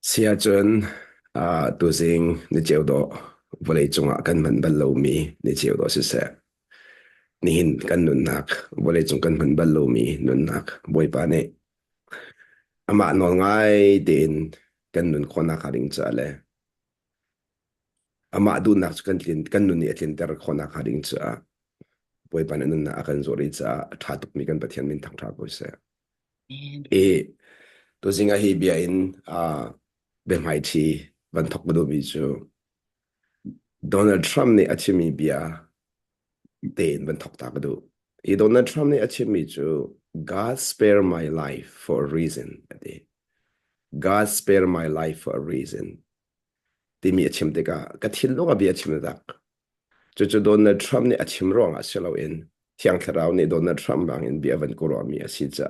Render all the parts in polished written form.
Xia chun tu sing ni chiều đó vô lấy chung kan man ban lâu mi ni chiều đó sẽ ni hin kan nun nak vô lấy chung kan man ban lâu mi nun nak boy pa ne ama no ngai din kan nun khona kharing cha le ama du nak kan nun ni atlin ter khona kharing cha boy pa ne nun na akan zori cha tha tuk mi kan pathian min thang tha ko se e tu sing a hi bia in be mai thi ban thok bu do bi chu Donald Trump ni achimi bia den ban thok ta du I Donald Trump ni achimi chu God spare my life for a reason ade God spare my life for a reason ti mi achim te ka thil lo bi achim dak chu Donald Trump ni achim rong a selo in thiang tharau ni Donald Trump bang in bi avan ko ro mi asi cha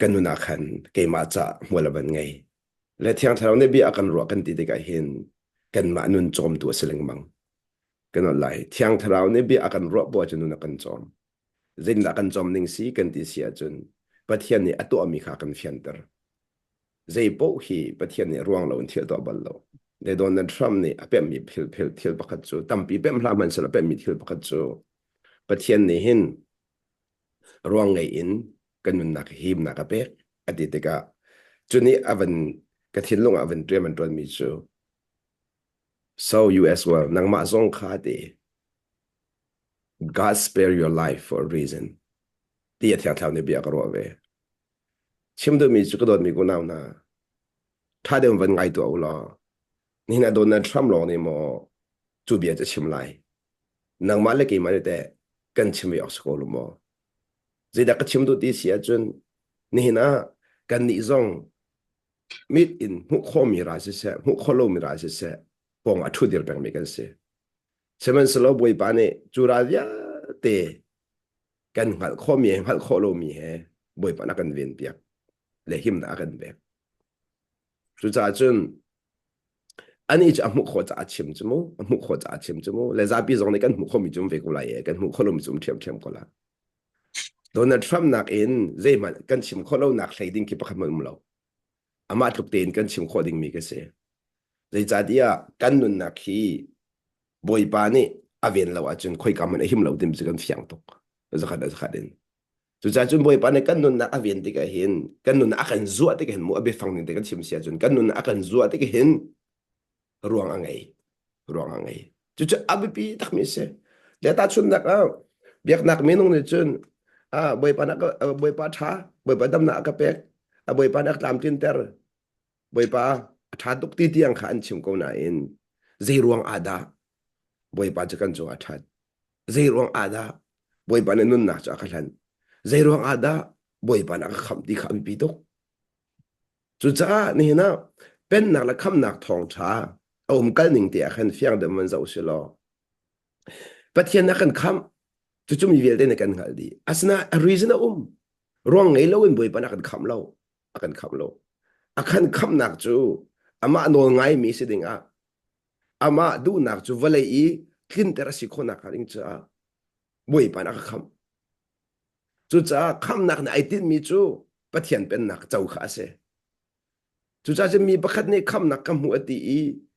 kanuna khan ke ma cha molaban ngai le thiang tharau ni bi akan ro kan ti te ka hin kan ma nun chom tu seleng mang kan lai thiang tharau ni bi akan ro bo chu nun akan chom zin la kan chom ning si kan ti sia chun pathian ni atu ami kha kan fianter zai po hi pathian ni ruang lo thil to bal lo le Donald Trump ni apem mi phil thil pakhat chu tampi pem hla man sala pem mi thil pakhat chu pathian ni hin ruang ngai in kanun nak him nak apek ati te ka chuni avan ka thil long avan treman ton mi chu so US well nang ma zong kha de God spare your life for a reason ti ya thang thang ni bia ka ro ve chimdo mi chu ko dot mi ko naw na tha dem van ngai to lo ni na Donald Trump lo ni mo chu bia cha chim lai nang ma le ki ma te kan chim yok sko lo mo zida ka chim do ti sia chun ni na kan ni zong mit in hu kho mi ra se hu kho lo mi ra se pong a thu dir bang mi kan se semen slo boi pa ne chu ra ya te kan hal kho mi hal kho lo mi he boi pa na kan ven piak le him na kan be chu cha chun ani cha mu kho cha chim chmu mu kho cha chim chmu le za bi zong ne kan mu kho mi chum ve ko la ye kan mu kho lo mi chum thiam ko la Donald Trump nak in zai man kan chim kho lo nak hlei ding ki pakhat mun lo ama tuk ten kan chim kho ding mi ka se zai cha dia kan nun nak hi boi pa ni aven lo a chun khoi kam man him lo dim chi kan fiang tok za khat den chu cha chun boi pa ne kan nun nak aven ti ka hin kan nun akan zuat ti ka hin mu abe fang ni te kan chim sia chun kan nun akan zuat ti ka hin ruang angai chu chu abi pi tak mi se le ta chun nak biak nak menung ne chun boi pa nak boi pa tha boi pa dam na ka pek boi pa nak lam tin ter boi pa tha tuk ti tiang khan chim ko na in zai ruang ada boi pa cha kan chu athat zai ruang ada boi pa ne nun na cha khalan zai ruang ada boi pa nak kham ti kham pi tok chu cha ni na pen nak la kham nak thong tha kal ning ti a khan fiang de man zau se lo pathian na kan kham chu chu mi vel de ne kan ngal di asna a reason ruang ngai lo in boi pa na kan kham lo akan kham lo akan kham nak chu ama no ngai mi se ding ama du nak chu valai I kin ter si khona ka ring cha boi pa na kham chu cha kham nak na ai tin mi chu pathian pen nak chau kha se chu cha je mi pakhat ne kham nak kam hu ati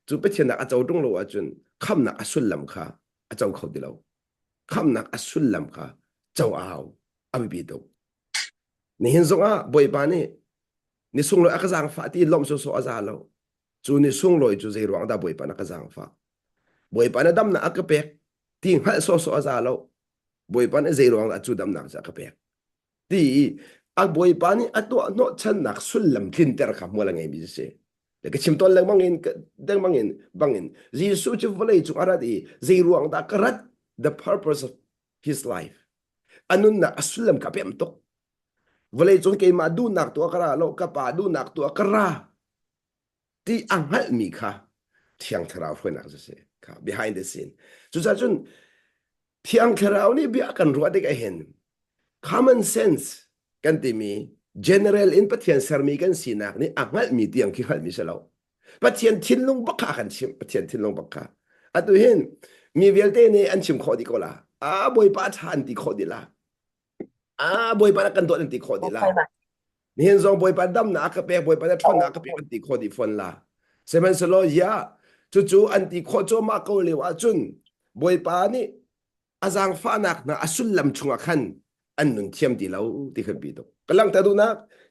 chu pathian nak a chau tung lo a chun kham nak asul lam kha a chau khau di lo kham nak asul lam kha chau aw abi bi do ni hin zonga boi pa ni sung lo akazang fa ti lom so azalo chu ni sung lo chu zai ruang da boi pa na kazang fa boi pa na dam na akapek ti hal so azalo boi pa na zai ruang da chu dam na za akapek ti a boi pa ni ato no chan nak sul lam thin ter kha mo la ngai bi se le ka chim ton lang bangin jisu chu volei chu ara di zai ruang da karat the purpose of his life anun na asulam ka pem tok volei chu ke ma du nak to kara lo ka pa du nak to kara ti ang hal mi kha thiang thara phoi nak se kha behind the scene chu cha chun thiang thara ni bi akan ro de ka hen common sense kan ti mi general in pathian sarmi kan sinak ni angal mi tiang ki hal mi selo pathian thinlung bakha kan chim pathian thinlung bakha atu hen mi velte ne an chim kho di ko la boy pa than ti kho di la boy pa kan to ti kho di la Nihin zong boy pa dam na ka pe boy pa na thon na ka pe anti kho di phone la semen selo ya chu chu anti kho cho ma ko le wa chun boy pa ni azang fa nak na asul lam chunga khan an nun thiam di lo ti kha bi do kalang ta du na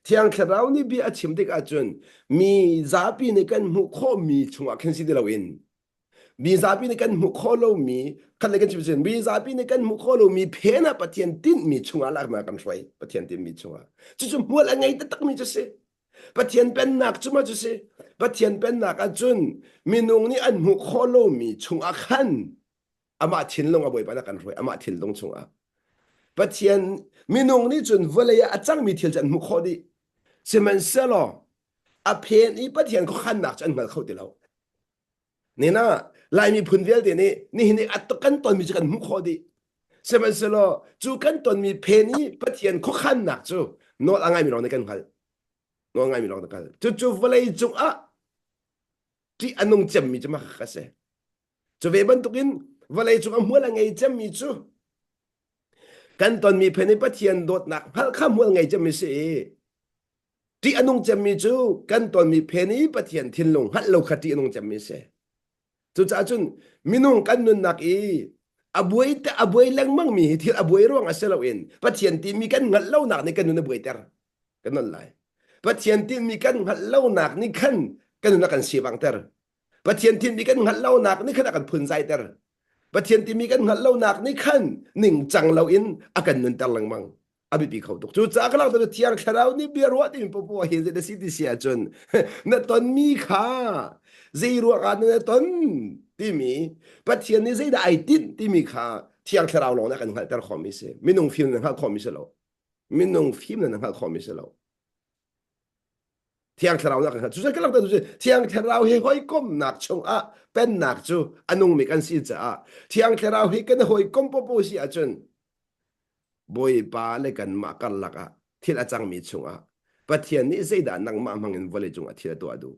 thiang kharau ni bi a chim dik a chun mi za pi ni kan mu kho mi chunga khan si di lo in mi za pi ni kan mu kho lo mi khan le kan chi chen mi za pi ni kan mu kho lo mi phe na pathian tin mi chunga lak ma kan shwai pathian tin mi chunga chu chu mu la ngai ta tak mi chu se pathian pen nak chu ma chu se pathian pen nak a chun mi nung ni an mu kho lo mi chunga khan ama thin long a boi pa na kan shwai ama thil long chunga pathian mi nung ni chun vole ya achang mi thil chan mu kho di semen selo a phe ni pathian ko khan nak chan ngal khau ti loนี่นะลายมีพื้นเวลเดี๋ยวนี้นี่นี่อัตกันตอนมีจะกันมุขดีเสมันสโลจูกันตอนมีเพนี้ปะเทียนคุขันหนักจูโน้ตอะไรมีรองในกันขันโน้ตอะไรมีรองในกันจูจูเวลาจูอ่ะที่อันนงจำมีจะมาขัดเสจูเวบันตุกินเวลาจูอ่ะมัวละไงจำมีจูกันตอนมีเพนี้ปะเทียนโดดหนักพัลข้ามมัวละไงจำมีเสที่อันนงจำมีจูกันตอนมีเพนี้ปะเทียนทิ้งลงฮัลโหลขัดที่อันนงจำมีเสจุดจ้าจุนมินุ่งกันนุนนักอีอบุยแรงมั่งมีที่อบุยร่วงอาเซลเอนปัจเจียนที่มีกันงัดเล่าหนักในกันนุนอบุยเตอร์กันนั่นไรปัจเจียนที่มีกันงัดเล่าหนักนี่ขันกันนุนกันเสียบังเตอร์ปัจเจียนที่มีกันงัดเล่าหนักนี่ขันกันพุนใจเตอร์ปัจเจียนที่มีกันงัดเล่าหนักนี่ขันหนึ่งจังเล่าอินอากันนุนเตอร์ลังมั่งอภิปีเขาตกจุดจ้ากลางตัวเทียงคราวนี่เบียร์วัดที่มีปะเห็นจะได้สิทธิเสียจนนั่นตอนมีขาซีรัวกันนั่นตอนที่มีปัจเจียนนี่จะได้ไอตินที่มีขาเทียงคราวลงนะกันหัดแต่คอมมิเซ่ไม่นุ่งฟิล์มนั่นหัดคอมมิเซ่เราไม่นุ่งฟิล์มนั่นหัดคอมมิเซ่เราเทียงคราวนะกันจุดจ้ากลางตัวจุดเทียงคราวให้ห้อยก้มหนักชงอ่ะเป็นหนักจูอันนุ่งมีกันสิจ้าเทียงคราวให้กันห้อยก้มปะปูสิอาจนบอยปาเลกันมากันลักอะที่ละจังมีชงอะปัจเจียนนี้เสียดานังมามังเงินวเลยจงอะที่ละตัวดู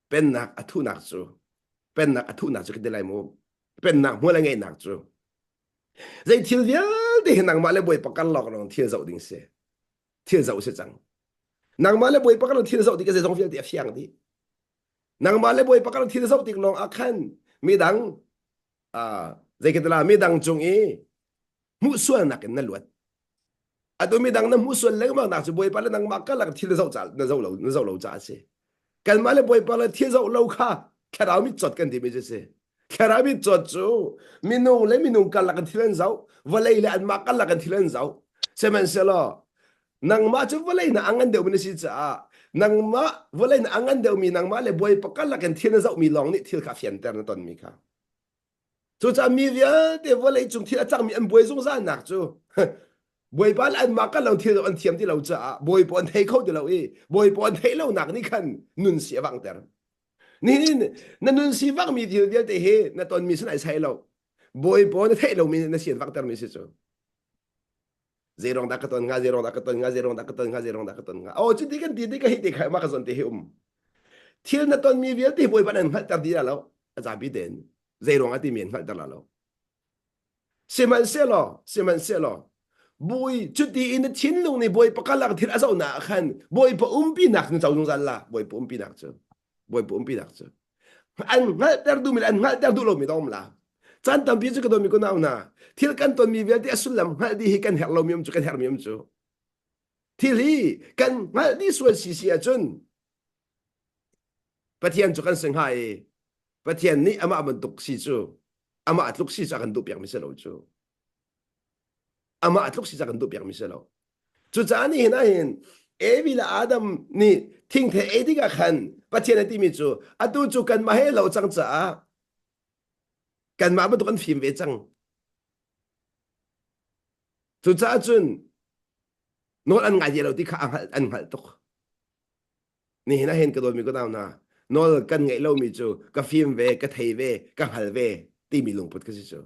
เป็นนักอธุนักจูเป็นนักอธุนักจูก็ได้ไรมูเป็นนักมัวละไงนักจูใจที่เดียวที่นังมาเลยบอยปากันหลอกน้องที่ละเจ้าดิ้งเสียที่ละเจ้าเสียจังนังมาเลยบอยปากันหลอกที่ละเจ้าดิ้งก็จะต้องเฟี้ยงเดียบเฟี้ยงดีนังมาเลยบอยปากันหลอกที่ละเจ้าดิ้งน้องอาคันมีดังใจกันตลามีดังจงเอมุส่วนนักนั่นล้วนอะตัวมีดังนั้นมุส่วนเล็กมากนักจะบอยปาเลยนังมากันหลักที่เราจ่าเราจ่าเสกันมาเลยบอยปาเลยที่เราค่ะแค่เรามีจดกันที่ไม่ใช่เสแค่เรามีจดจูมีนุ่งเลยมีนุ่งกันหลักที่เล่นเราวันเลยเลยอันมากันหลักที่เล่นเราเสมันเสลอนังมาจะวันเลยนะอังกันเดียวมันสิจ้านังมาวันเลยนะอังกันเดียวมีนังมาเลยบอยปากันหลักที่เล่นเรามีลองนี่ที่ข้าเฟียนเตอร์นั่นตอนมีค่ะจูจะมีเวียเดี๋ยววันเลยจงที่อาจารย์มีอันบวยจงซาหนักจูบวยปานอันมากันเราที่เราอันเทียมที่เราจะบวยปอนเทเข้าที่เราบวยปอนเทเราหนักนี่คันนุนเสียบังแต่นี่นั่นนุนเสียบังมีที่เดียวแต่เฮนั่นตอนมีสนายใช้เราบวยปอนเทเรามีนั่นเสียบังแต่ไม่ใช่จูเจรองดักตอนงาเจรองดักตอนงาเจรองดักตอนงาเจรองดักตอนงาโอ้จุดที่กันที่กันฮิตที่ใครมากันสนที่หุ่มที่นั่นตอนมีเวียที่บวยปานอันหัดแต่ดีแล้วอาจารย์พิเดนเจรองอันที่มีหัดแต่แล้วเสมันเสียหรอเสมันเสียหรอบุยจุดที่อินทิ้งลงในบุยปากลักที่เราหนักขันบุยปอุ้มปีนักนึกจะจงจันละบุยปอุ้มปีนักเจอบุยปอุ้มปีนักเจออันงั้นแต่ดูมีอันงั้นแต่ดูเราไม่ต้องละจันทร์พิจิกตัวมีคนเอาหน้าที่กันตอนมีเวลที่สุดลำงั้นดีกันเฮเรามีมจุกันเฮมีมจุที่ลีกันงั้นดีส่วนสิเสียจนปะเทียนจุกันสังหายปะเทียนนี้อามามันตุกสิจูอามาตุกสิจากกันตุกอย่างไม่ใช่เราจูอามาตุกสิจากกันตุกอย่างไม่ใช่เราจุดจานี่เห็นไหมเห็นวิลาอาดัมนี่ทิ้งเทเอดีกับขันปะเทียนที่มีจูอะดูจูกันมาให้เราจังจ้ากันมาไม่ต้องกันฟิล์มเวจังจุดจ้าจุนโน้ตอันไงเดียวเราที่ข้าอันหัดตกนี่เห็นไหมเห็นกระโดดมีก็ได้นะโน้ตกันไงเรามีจูกับฟิล์มเวกับเทเวกับหัดเวที่มีลงพุทธก็สิจู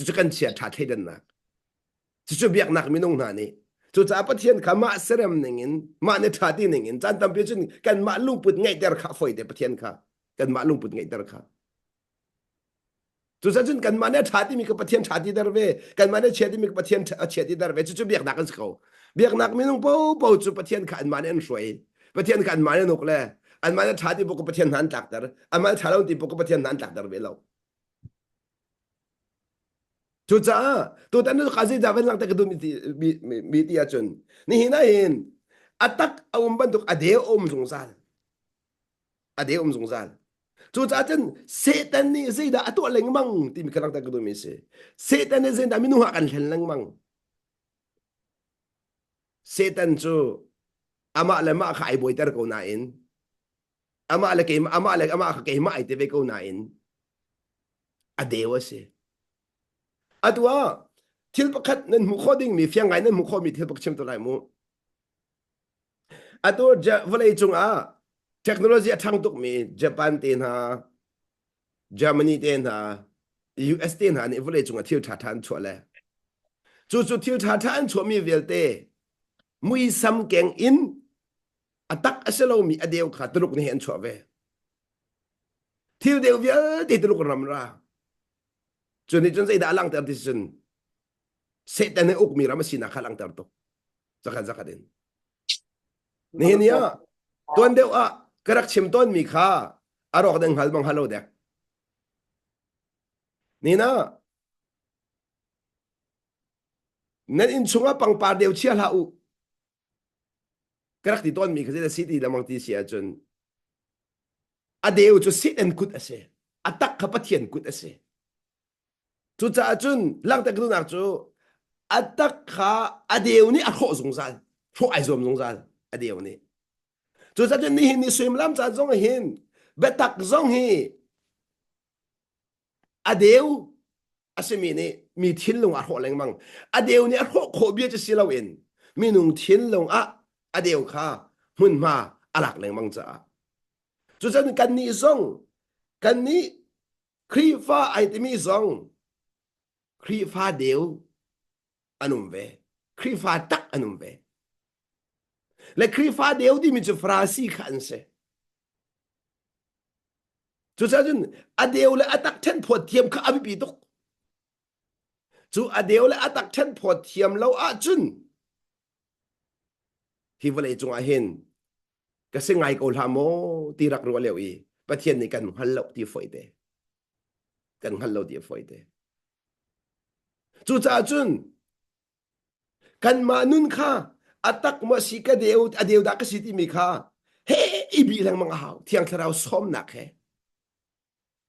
จุกันเชียร์ชาติเดินนักจูเบียกนักมีน้องนานี่จุดจ้าปะเทียนข้ามาเสร็จหนึ่งอินมาในชาติหนึ่งอินจันทร์พิจุนกันมาลุงพุทธไงเดอร์ข้าฝอยเดปะเทียนข้ากันมาลุงพุทธไงเดอร์ข้าจุดจุดกันมาเนี่ยชาติมีกับปะเทียนชาติเดอร์เวกันมาเนี่ยเชียร์ที่มีกับปะเทียนเชียร์ที่เดอร์เวจุดเบียกนักกันสิเขา việc nạc mi nung bầu bầu chu bắt thiên khăn mà nên suy bắt thiên khăn mà nên nục lệ anh mà trả thì bốc bắt thiên hắn tạc dar anh mà trả lâu thì bốc bắt thiên hắn tạc dar về lâu chú cha tôi đã nói cái gì ra vẫn lang ta cái đồ mi ti achun ni hina hin atak ông ban tục adeo sung sal adeo sung sal chú cha chân setan ni zai da atu leng mang ti mi kalang ta cái đồ mi se setan ni zai da mi nu ha kan hel leng mang setan chu ama la ma khai boy tar ko na in ama ka ke ma ai te ve ko na in adeo se atwa thil pakhat nan mu khoding mi fiang ngai nan mu kho mi thil pak chem to lai mu ato ja volei chung a technology athang tuk mi Japan ten ha Germany ten ha US ten ha ni volei chung a thil tha than chwa le chu chu thil tha than chwa mi velte mui sam keng in atak aselo mi adeu kha truk ni hen chwa ve thil deu vel ti truk ram ra chu ni chun sai da lang tar decision se tan uk mi ram sina khalang tar to zakha den ni nia tuan deu a karak chim ton mi kha arok deng hal bang halo dek ni na nan in chunga pang par deu chial ha u karak ti ton mi kha da city lamang ti sia chun adeu chu sit and kut ase atak kha pathian kut ase chu cha chun lang ta gru nak chu atak kha adeu ni a kho zong zal kho ai zom zong zal adeu ni chu cha chun ni hin ni swim lam cha zong hin betak zong hi adeu asemi ni mi thin long a kho leng mang adeu ni a kho kho bia cha silaw in mi nung thin long a adeu kha hun ma alak leng mang cha chu cha kan ni zong kan ni khri fa ai ti mi zong khri fa deu anum ve khri fa tak anum ve le khri fa deu di mi chu frasi khan se chu cha jun adeu le atak then phot thiam kha abi pi tok chu adeu le atak then phot thiam lo a chun hi vale chung a hen ka se ngai ko la mo ti rak ro leo i pathian ni kan hal lo ti foi de kan hal lo ti foi de chu cha chun kan ma nun kha atak ma si ka deu adeu da ka si ti mi kha he i bi lang mang hao thiang tharau som nak he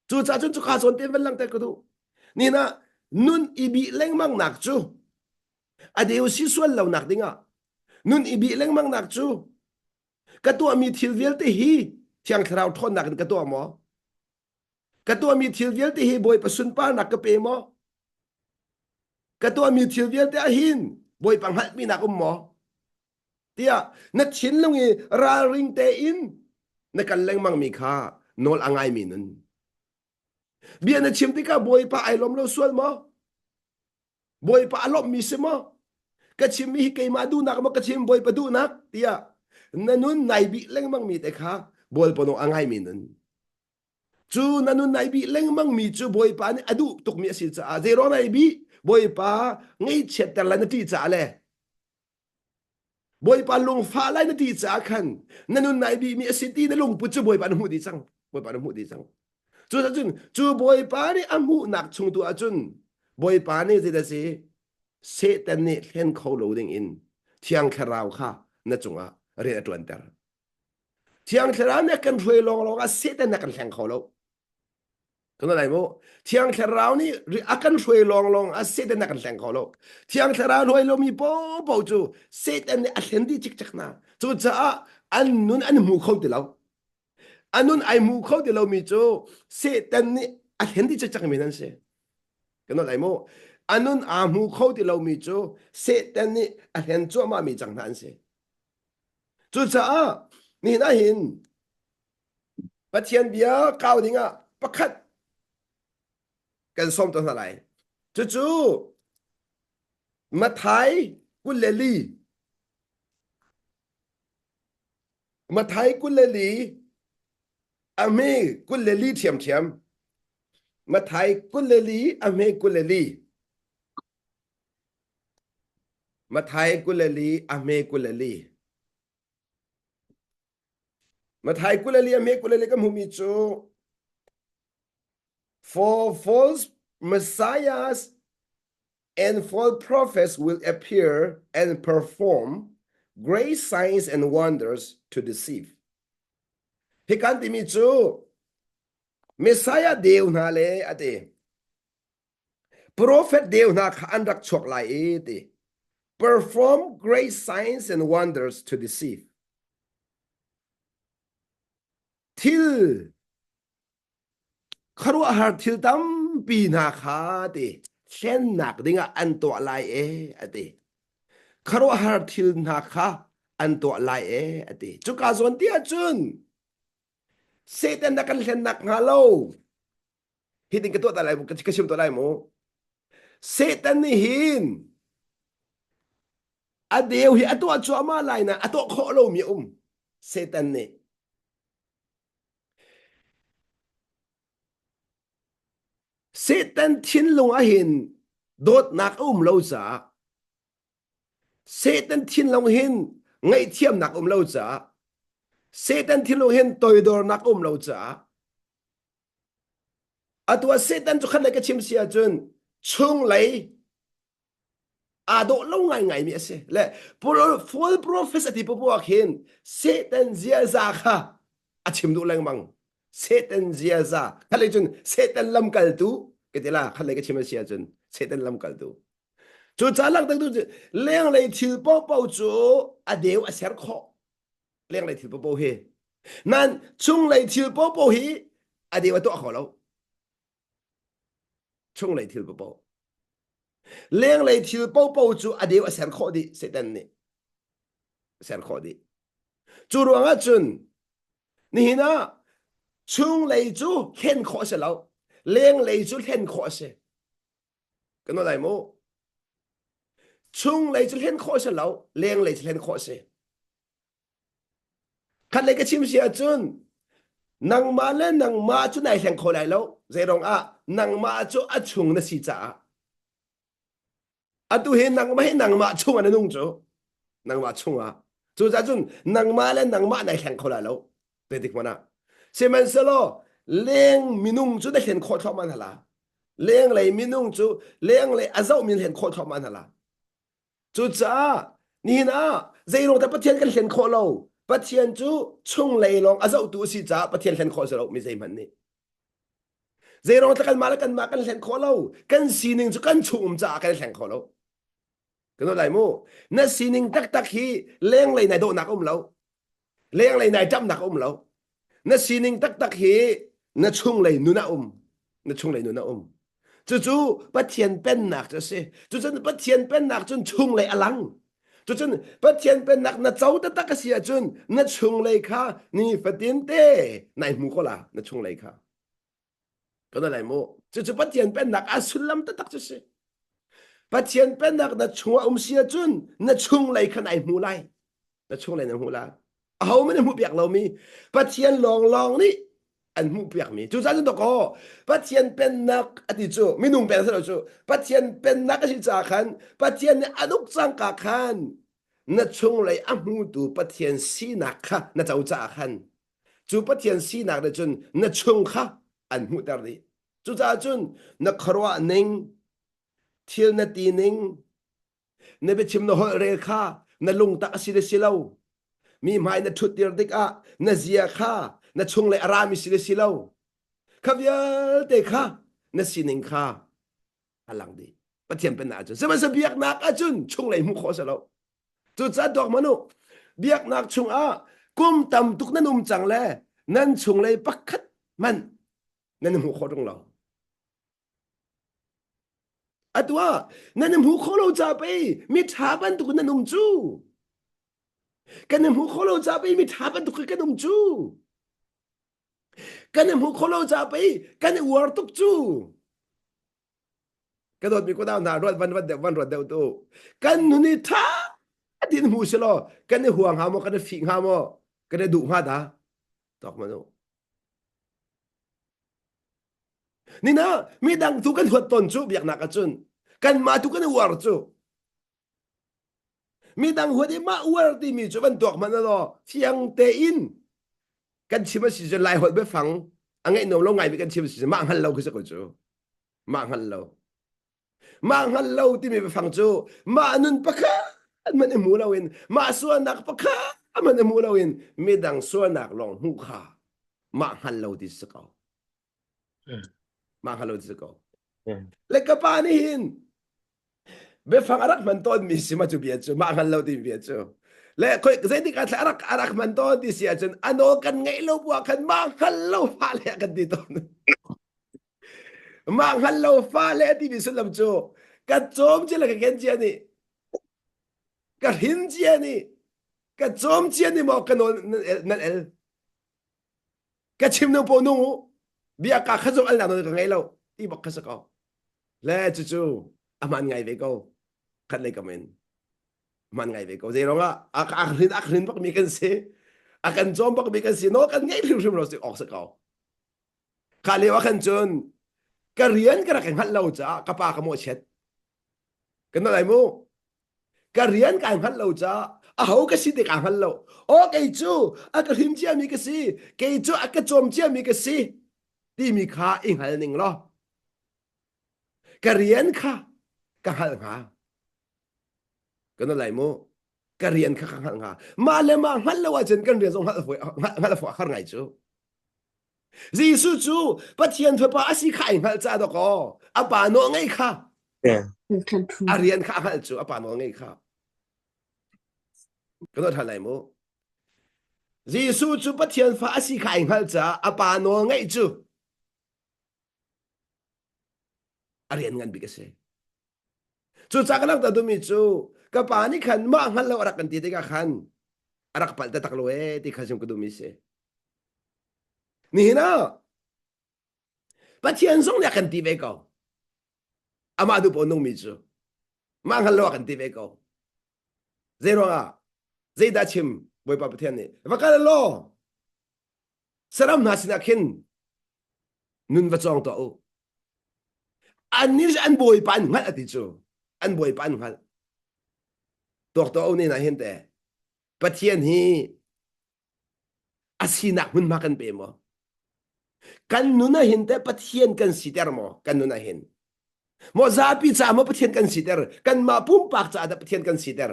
chu cha chun chu kha zon te vel lang ta ko du ni na nun i bi leng mang nak chu adeu si sual lo nak dinga nun i bi leng mang nak chu ka tu mi thil vel te hi thiang tharau thon nak ka tu mo ka tu mi thil vel te hi boy pasun pa nak ka pe mo ka tu mi thil vel te a hin boy pang hat mi nak mo tia na chin long i ra ring te in na kan leng mang mi kha nol angai mi nun bia na chim ti ka boy pa ai lom lo sual mo boy pa alom mi se mo ka chim mi ke ma du nak mo ka chim boy pa du nak tia na nun nai bi leng mang mi te kha bol po no angai mi nun chu na nun nai bi leng mang mi chu boy pa ni adu tuk mi si cha zero nai bi boy pa ngai chet ta la na ti cha le boy pa lung fa lai na ti cha khan nanun nai bi mi city na lung pu chu boy pa nu di chang boy pa nu di chang chu cha chun chu boy pa ni amu nak chung tu a chun boy pa ni je da se se tan ni hen kho lo ding in thiang kharau kha na chunga re atwan tar thiang kharau ne kan roi long long a se tan na kan thang kho lo tuna lai mo thiang kharau ni akan roi long long a se tan na kan thang kho lo thiang kharau roi lo mi po po chu se tan ni a hlen di chik chak na chu cha an nun an mu kho ti lo anun ai mu kho ti lo mi chu se tan ni a hlen di chak chak mi nan se tuna lai mo anun a mu kho ti lo mi chu se tan ni a hlen chu ma mi chang nan se chu cha ni na hin pathian bia kaw dinga pakhat kan som to lai chu chu ma thai kun le li ma thai kun le li a me kun le li thiam thiam ma thai kun le li a me kun le li mà thay kulali ame kulali mà thay kulali ame kulali ka mumi chu for false messiahs and false prophets will appear and perform great signs and wonders to deceive. Hi kan ti mi chu Messiah deu na le ate prophet deu na kha an rak chok lai ate perform great signs and wonders to deceive. Til kharu har til tam pi na kha te chen nak dinga an to lai ate kharu har til na kha an to lai ate chu ka zon tia chun Satan na kan hlen nak ngalo hiding ka to ta lai mo ka sim to lai mo Satan ni hin adeu hi ato chu ama lai na ato kho lo mi Satan ni Satan thiên lung a hin dot nak lo za Satan thiên lung hin ngai thiam nak lo za Satan thiên lung hin toy dor nak lo za atwa Satan chu khan lai ka chim sia chun chung lai ado lo ngai mi ase le full prophecy po hin Satan zia za kha achim du lang mang Satan zia za khalai chun Satan lam kal tu ketela khalai ka chim sia chun Satan lam kal tu chu chalak tak tu leng lai thil po chu adeu aser kho leng lai thil po he nan chung lai thil po hi adeu to kho lo chung lai thil po leng lai thil po chu adeu aser kho di Satan ni aser kho di chu ruanga chun ni na chung lai chu hen kho se lo leng lai chu hen kho se cái nó lại mô chung lấy cho hen khó sẽ lâu leng lấy cho hen khó sẽ khát lấy cái chim xia chun nang ma lên nang ma chu này hen khó lại lâu dễ rong nang ma chu chung nó xì trả tu hen nang ma chung anh nung chu nang ma chung chu ra chun nang ma lên nang ma này hen khó lại lâu để thích mà na xem anh sẽ lo leng minung chu này hen khó thọ man hả leng lấy minung chu leng lấy azau min hen khó thọ man hả chú cha ni na dây long ta bắt thiên cái hiện khó lâu bắt thiên chú chung lấy long azau tu si cha bắt thiên hiện khó lâu mi dây man ni dây long ta kan ma kan hiện khó lâu kan sining chú kan chung cha kan hiện khó lâu cái nó lại mu na sining tak hi leng lấy này độ nạc lâu leng lấy này trăm nạc lâu na sining tak hi na chung lấy nu na na chung lấy nu na chú bắt thiên bên nạc cho xe chú chân bắt thiên bên nạc chun chung lấy alang chú chân bắt thiên bên nạc na cháu ta cái gì chun na chung lấy kha ni phát tiền tê này mu có là na chung lấy kha cái đó lại mu chú bắt thiên bên nạc sulam ta cho xe bắt thiên bên nạc na chung xia chun na chung lấy kha này mu lại na chung lấy na mu lại hầu mình mu biak lâu mi bắt thiên long ni anh mu biak mi chú chân đó có bắt thiên bên nạc ati chú mi nung bên sao chú bắt thiên bên nạc cái gì cha khan bắt thiên anuk sang cả khan na chung lấy mu tu bắt thiên si nạc kha na cháu cha khan chú bắt thiên si nạc de chun na chung kha anh mu tar đi chú cha chun na kharwa ning thiel na ti ning na be chim na hol re kha na lung ta si de silau mi mai na thut tir dik na zia kha na chung lấy arami si de silau khavya te kha na sining kha alang di pathian pen na chun sama sa biak nak achun chung lai mu kho sa lo chu cha dok manu biak nak chung kum tam tuk na num chang le nan chung lai pakhat man nan mu kho dong lo atwa nan mu kho lo cha pe mi tha ban tuk na num chu kan mu kho lo cha pe mi tha ban tuk ka num chu kan mu kho lo cha pe kan war tuk chu cái đợt mình có đào nào rồi văn rồi đều tu cái nụi tha đi mua xe lo cái này huang hamo cái này phình hamo cái này đủ hoa đã đọc mà đâu ni na mi đang tu cái thuật tuần chú việc nạc chun cái mà tu cái này war chú mi dang hu di ma uar ti mi chu ban tuak man lo thiang te in kan chim si chu lai hol be phang angai no lo ngai bi kan chim si ma hal lo khu chu ma hal lo ma hal lo ti mi be phang chu ma nun pakha man emu lo in ma suan nak pakha man emu lo in mi dang suan nak long hu kha ma hal lo ti sa ko ma hal lo ti sa ko le ka pa ni hin be phang arak man ton mi si ma chu bia chu ma hal lo ti bia chu le khoi zai ti ka arak man ton ti sia chun ano kan ngai lo bua kan ma hal lo fa le kan ti ton ma hal lo fa le ti bi su lam chu ka chom chi la ka gen chi ni ka hin chi ni ka chom chi ni mo ka no nan el ka chim no po no bia ka khazok al na no ka ngai lo ti bak ka sa ko le chu chu aman ngai ve ko kan le kamen man ngai ve ko zero nga akrin bak mi kan se akan chom bak mi kan se no kan ngai rim rim lo si ok sa ko ka le wa kan chun ka rian ka ra kan hal lo cha ka pa ka mo chet kan no lai mo ka rian ka hal lo cha a ho ka si te ka hal lo o ke chu a ka him chia mi ka si ke chu a ka chom chia mi ka si ti mi kha ing hal ning lo ka rian kha ka hal nga kan no lai mo ka rian kha ka hal nga ma le ma hal lo wa chen kan rian song hal fo khar ngai chu Giêsu chu bắt thiên thôi pa asi khai hal cha do ko apa no ngai kha a rian kha hal chu apa no ngai kha kan no thalai mo Giêsu chu bắt thiên pha asi khai hal cha apa no ngai chu a rian ngan bi ka se chu cha kalak ta du mi chu ka pa ni khan ma hal lo arak kan ti te ka khan arak pal ta taklo e ti khasum ku du mi se ni na bắt thiên song ya kan ti ve ko ama du po nong mi chu ma hal lo kan ti ve ko zero a zai da chim boy pa pathian ni va ka lo saram na sina khin nun va chong to an ni an boy pan ngat ati chu an boy pan ngat tok to ni na hin te pathian hi asina hun ma kan pe mo kan nuna hin te pathian kan siter mo kan nuna hin mo za pi cha mo pathian kan siter kan ma pum pak cha da pathian kan siter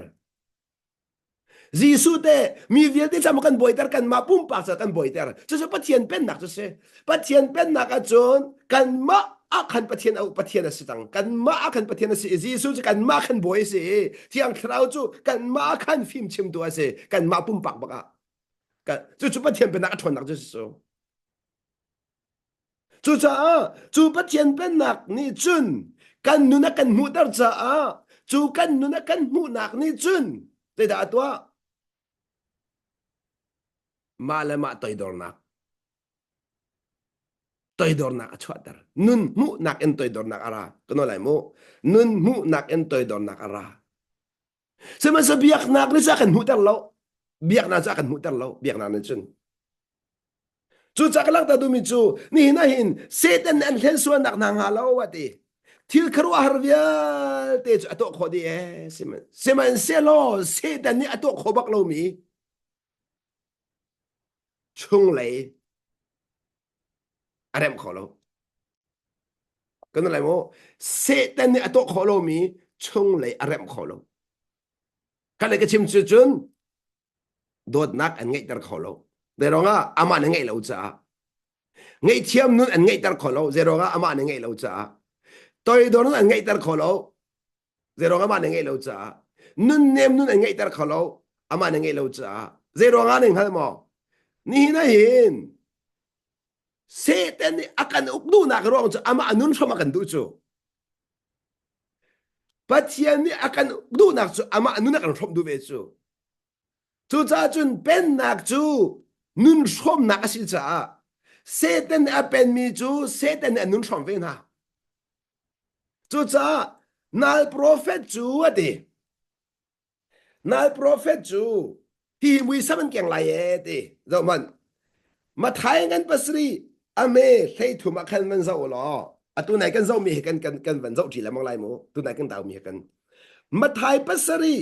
Giêsu te mi vial te cham kan boiter kan ma pum pak cha kan boiter chu chu pathian pen nak chu se pathian pen nak a chon kan ma akan pathian au pathian asitang kan ma akan pathian asi Giêsu chu kan ma kan boy se tiang thrau chu kan ma kan phim chim tu ase kan ma pum pak baka kan chu pathian pen nak thon nak chu so chu cha chu pathian pen nak ni chun kan nuna kan mu dar cha chu kan nuna kan mu nak ni chun te da atwa malama toy dor nak achwadar nun mu nak en toy dor nak ara kono lai mo nun mu nak en toy dor nak ara sama sa biak nak ni sa kan mu dar lo biak na sa kan mu dar lo biak na chun chu chaklak ta du mi chu ni na hin satan an hel suan nak nang halo wati til kharu harvial te chu ato khodi e seman selo satan ni ato khobak lo mi chung lei arem kholo kan lai mo satan ni ato kholo mi chung lei arem kholo kan le ka chim chu chun dot nak an ngai tar kholo de ronga ama na ngai lo cha ngai thiam nun an ngai tar kholo ze ronga ama na ngai lo cha toy don an ngai tar kholo ze ronga ama na ngai lo cha nun nem nun an ngai tar kholo ama na ngai lo cha ze ronga ning hal mo ni na hin Satan ni akan ukdu na karong chu ama anun thoma kan du chu pathian ni akan ukdu na chu ama anun na kan thom du ve chu chu cha chun pen nak chu nun thom na asil cha Satan a pen mi chu Satan anun thom ve na chu cha nal prophet chu ati nal prophet chu hi mui saman kyang lai e ti zo man ma thai ngan pasri ame thei thu ma khan man zo lo atu nai kan zo mi kan van zo thi la mang lai mo tu nai kan dau mi kan ma thai pasari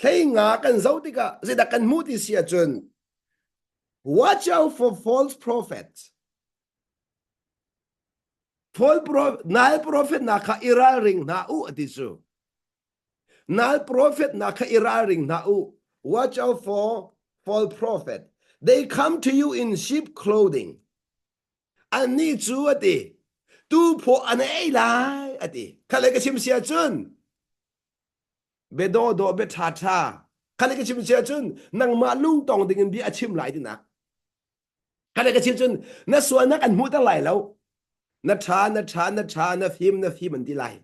thấy ngã kan zau tika zeda kan mu ti sia chun watch out for false prophets false prophet nal prophet na kha ira ring na u atisu nal prophet na kha ira ring na u watch out for false prophet they come to you in sheep clothingอันนี้จูอติตูพออันไอ้ลายอติข้าเลยก็ชิมเสียจุนเบโดโดเบทาชาข้าเลยก็ชิมเสียจุนนังมาลุงตองดิ่งบีอาชิมหลายดินักข้าเลยก็ชิมจุนนัส่วนนักอันมูตั้งหลายแล้วนัชานัฟิมมันที่หลาย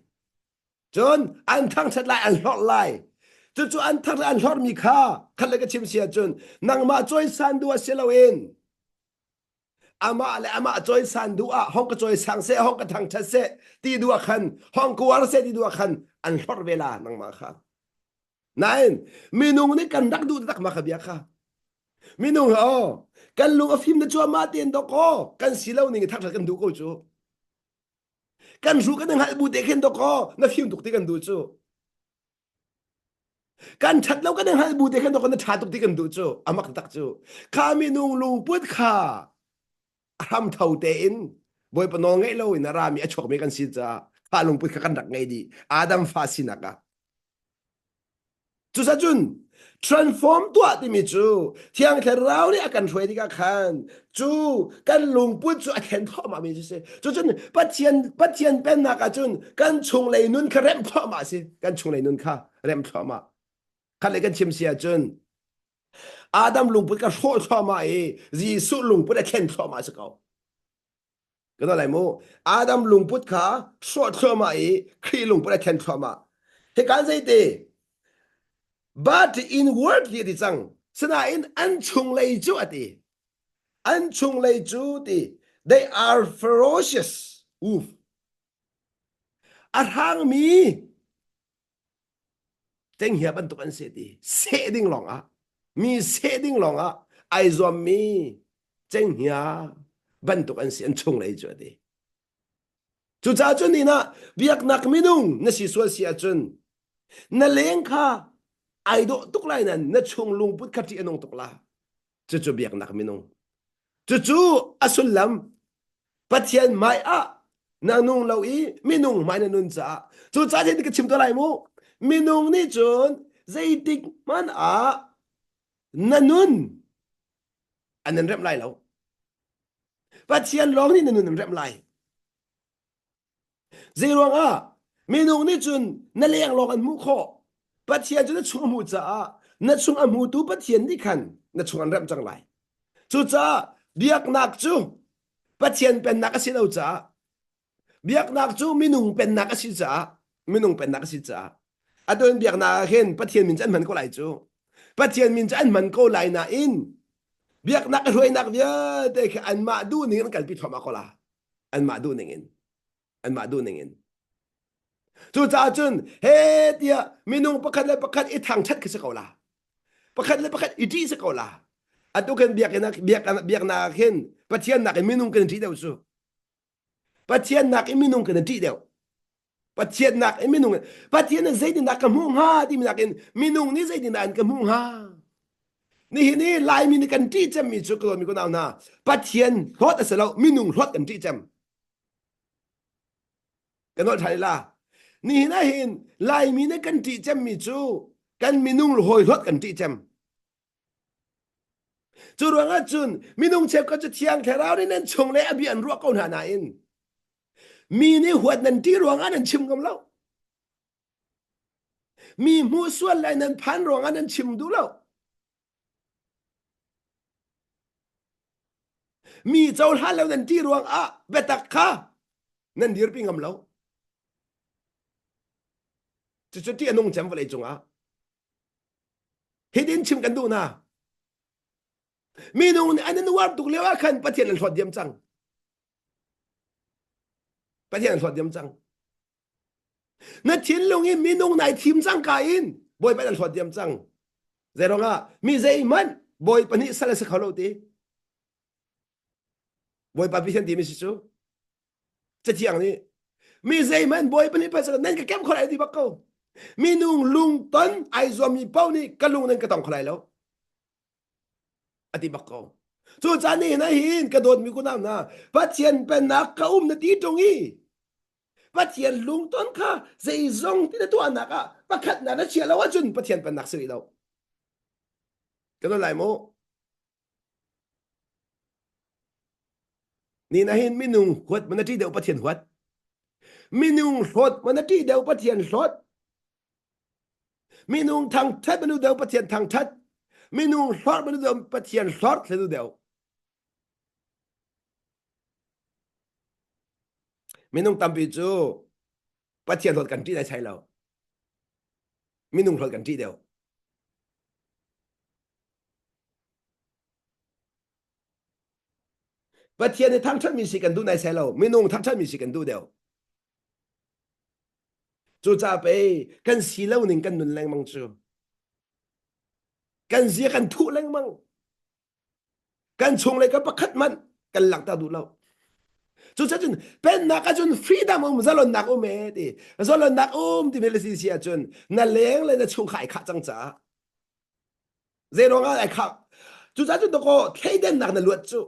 จนอันทั้งชัดหลายอันหลอดหลายจู่อันทั้งอันหลอดมีค่าข้าเลยก็ชิมเสียจุนนังมาจอยสันดัวเซลเวนอามาและอามาจอยสันดูอ่ะห้องก็จอยสังเสห้องก็ทางชัดเสตีดูขันห้องกูวาร์เสตีดูขันอันหลอดเวลานังมาค่ะนั่นมีนุ่งนี่กันดักดูดักมาขบียค่ะมีนุ่งอ๋อกันลุงอฟิมนะจัวมาเตียนดอกอ๋อกันสิเล่านี่ทักทักกันดูกูจูกันรู้กันหัดบูเด็กเห็นดอกอ๋อนะฟิมตุกติกันดูจูกันชัดแล้วกันหัดบูเด็กเห็นดอกอ๋อนะชาตุกติกันดูจูอามักตักจูข้ามีนุ่งลุงพุทธค่ะทำเท่าเต็นบอยปนองไงเล่าอินารามีอชกมีกันสิจ้าข้าลุงพุทธกันดักไงดีอาดัมฟาสินักะจูซาจุน transform ตัวที่มีจูที่อังแค่เราเนี่ยกันช่วยที่กันจูกันลุงพูดจูอันเห็นพ่อมามีสิจูจุนปัจเจียนเป็นนักจุนกันชงเลยนุนค่ะเริ่มพ่อมาสิกันชงเลยนุนค่ะเริ่มพ่อมาขันเลยกันชิมเสียจุนอาดัมลุงพูดกันโซ่พ่อมาจีสุลุงพูดกันเห็นพ่อมาสักเอาก็ต้องอะไรโมอาดัมลุงพูดค่ะโซ่พ่อมาครีลุงพูดกันเห็นพ่อมาเหตุการณ์ใจเดbut in word ที่ที่จังสนาอินอันชงเลยจูอติอันชงเลยจูติ they are ferocious อันทางมีเจงเหียบันตุกันเสดีเสดิ้งหลงอ่ะมีเสดิ้งหลงอ่ะไอซอมมีเจงเหียบันตุกันเสียนชงเลยจูติจุดจ้าจุนนี่นะเบียกนักมินุงนั่นสิส่วนเสียจุนนั่นเลี้ยงค่ะไอโดตุกไลนั้นนัชงลุงพุทธคติอนงตุกลาจู่ๆเบียกนักมินงจู่ๆอสุลลัมปัจเจียนไม่อะนางนุงเรามินงไม่นันุนจ้าจู่ๆที่นี่ก็ชิมตัวไรมูมินงนี่จนใจดิกมันอะนันุนอันนั้นเริ่มไรแล้วปัจเจียนร้องนี่นันุนเริ่มไรใจร้องอะมินงนี่จนนั่นเลี้ยงร้องอันมุขปัจเจียนจะช่วงมูจ้านั่นช่วงอมูตูปัจเจียนที่ขันนั่นช่วงอันเริ่มจังไรจู่จ้าเบียกนักจู่ปัจเจียนเป็นนักสิเราจ้าเบียกนักจู่มินุงเป็นนักสิจ้ามินุงเป็นนักสิจ้าอันโดนเบียกนักเห็นปัจเจียนมินจันมันก็ไหลจู่ปัจเจียนมินจันมันก็ไหลน่ะอินเบียกนักรวยนักเยอะแต่อันมาดูนี่กันปิดหัวมาก็ละอันมาดูนี่เองอันมาดูนี่เองจู่จ้าจุนเฮ้เดียมินุงประคัดเลยประคัดอีทางชัดขึ้นสักเอาละประคัดเลยประคัดอีที่สักเอาละอันตุกันเบียกนักเห็นปัจเจียนนักมินุงกันที่เดียวสู้ปัจเจียนนักมินุงกันที่เดียวปัจเจียนนักมินุงปัจเจียนนักใจดินักกับมุงฮาที่มีนักมินุงนี่ใจดินักกับมุงฮานี่ลายมินกันที่จะมีสุกรมีคนเอาหน้าปัจเจียนรถแต่เรามินุงรถกันที่จำกันรถไทยล่ะนี่นะเห็นลายมีนกันที่จำมีจูกันมินุงลอยรถกันที่จำจูรวงอาจุนมินุงเชฟก็จะเทียงแค่เราเนี่ยชงเลยอภิอันรัวก้าวหนาอินมีนี่หัวนันที่รวงอันนั้นชิมกับเรามีมูส่วนอะไรนั้นพันรวงอันนั้นชิมดูเรามีเจ้าท่านแล้วนันที่รวงอ่ะเบตักข้านั่นเดียร์ปิงกับเราจุดที่อนงจำไว้เลยจงอ่ะเฮ็ดอินชิมกันดูนะมีนุ่งอันนั้นว่าตุกเลี้ยวขันประเทศนั้นสดเยี่ยมจังประเทศนั้นสดเยี่ยมจังนั่นทิ้งลงอินมีนุ่งไหนทีมจังกาอินบอยไปนั้นสดเยี่ยมจังใจร้องอ่ะมีใจมันบอยปนิสารสขาวตีบอยปะพิเศษตีมิสิจูจะเที่ยงนี้มีใจมันบอยปนิภาษานั่นก็แก้มคนไหนดีบักเขา mi nung lung ton ai zo mi pau ni ka lung nen ka tong khlai lo ati bak ko chu cha ni na hin ka dot mi ku nam na pathian pen na ka na ti tong i pathian lung ton kha zei zong ti na tu ana ka pakhat na na chia lo wa chun pathian pen nak sui lo ka no lai mo ni na hin mi nung huat man ti deu pathian huat mi nung hlot man ti deu pathian hlot mi nung thang that man deu pathian thang that mi nung hlot man deu pathian hlot le deu mi nung tam pi chu pathian hlot kan ti dai chai lo mi nung hlot kan ti deu pathian ni thang that mi si kan du nai chai lo mi nung thang that mi si kan du deu chu cha pe kan si lo ning kan nun leng mang chu kan zia kan thu leng mang kan chung le ka pakhat man kan lak ta du lo chu cha chun pen na ka chun freedom zalon nak me ti zalon nak ti me le si sia chun na leng le na chung khai kha chang cha zero nga ai kha chu cha chun to ko thei den nak na luat chu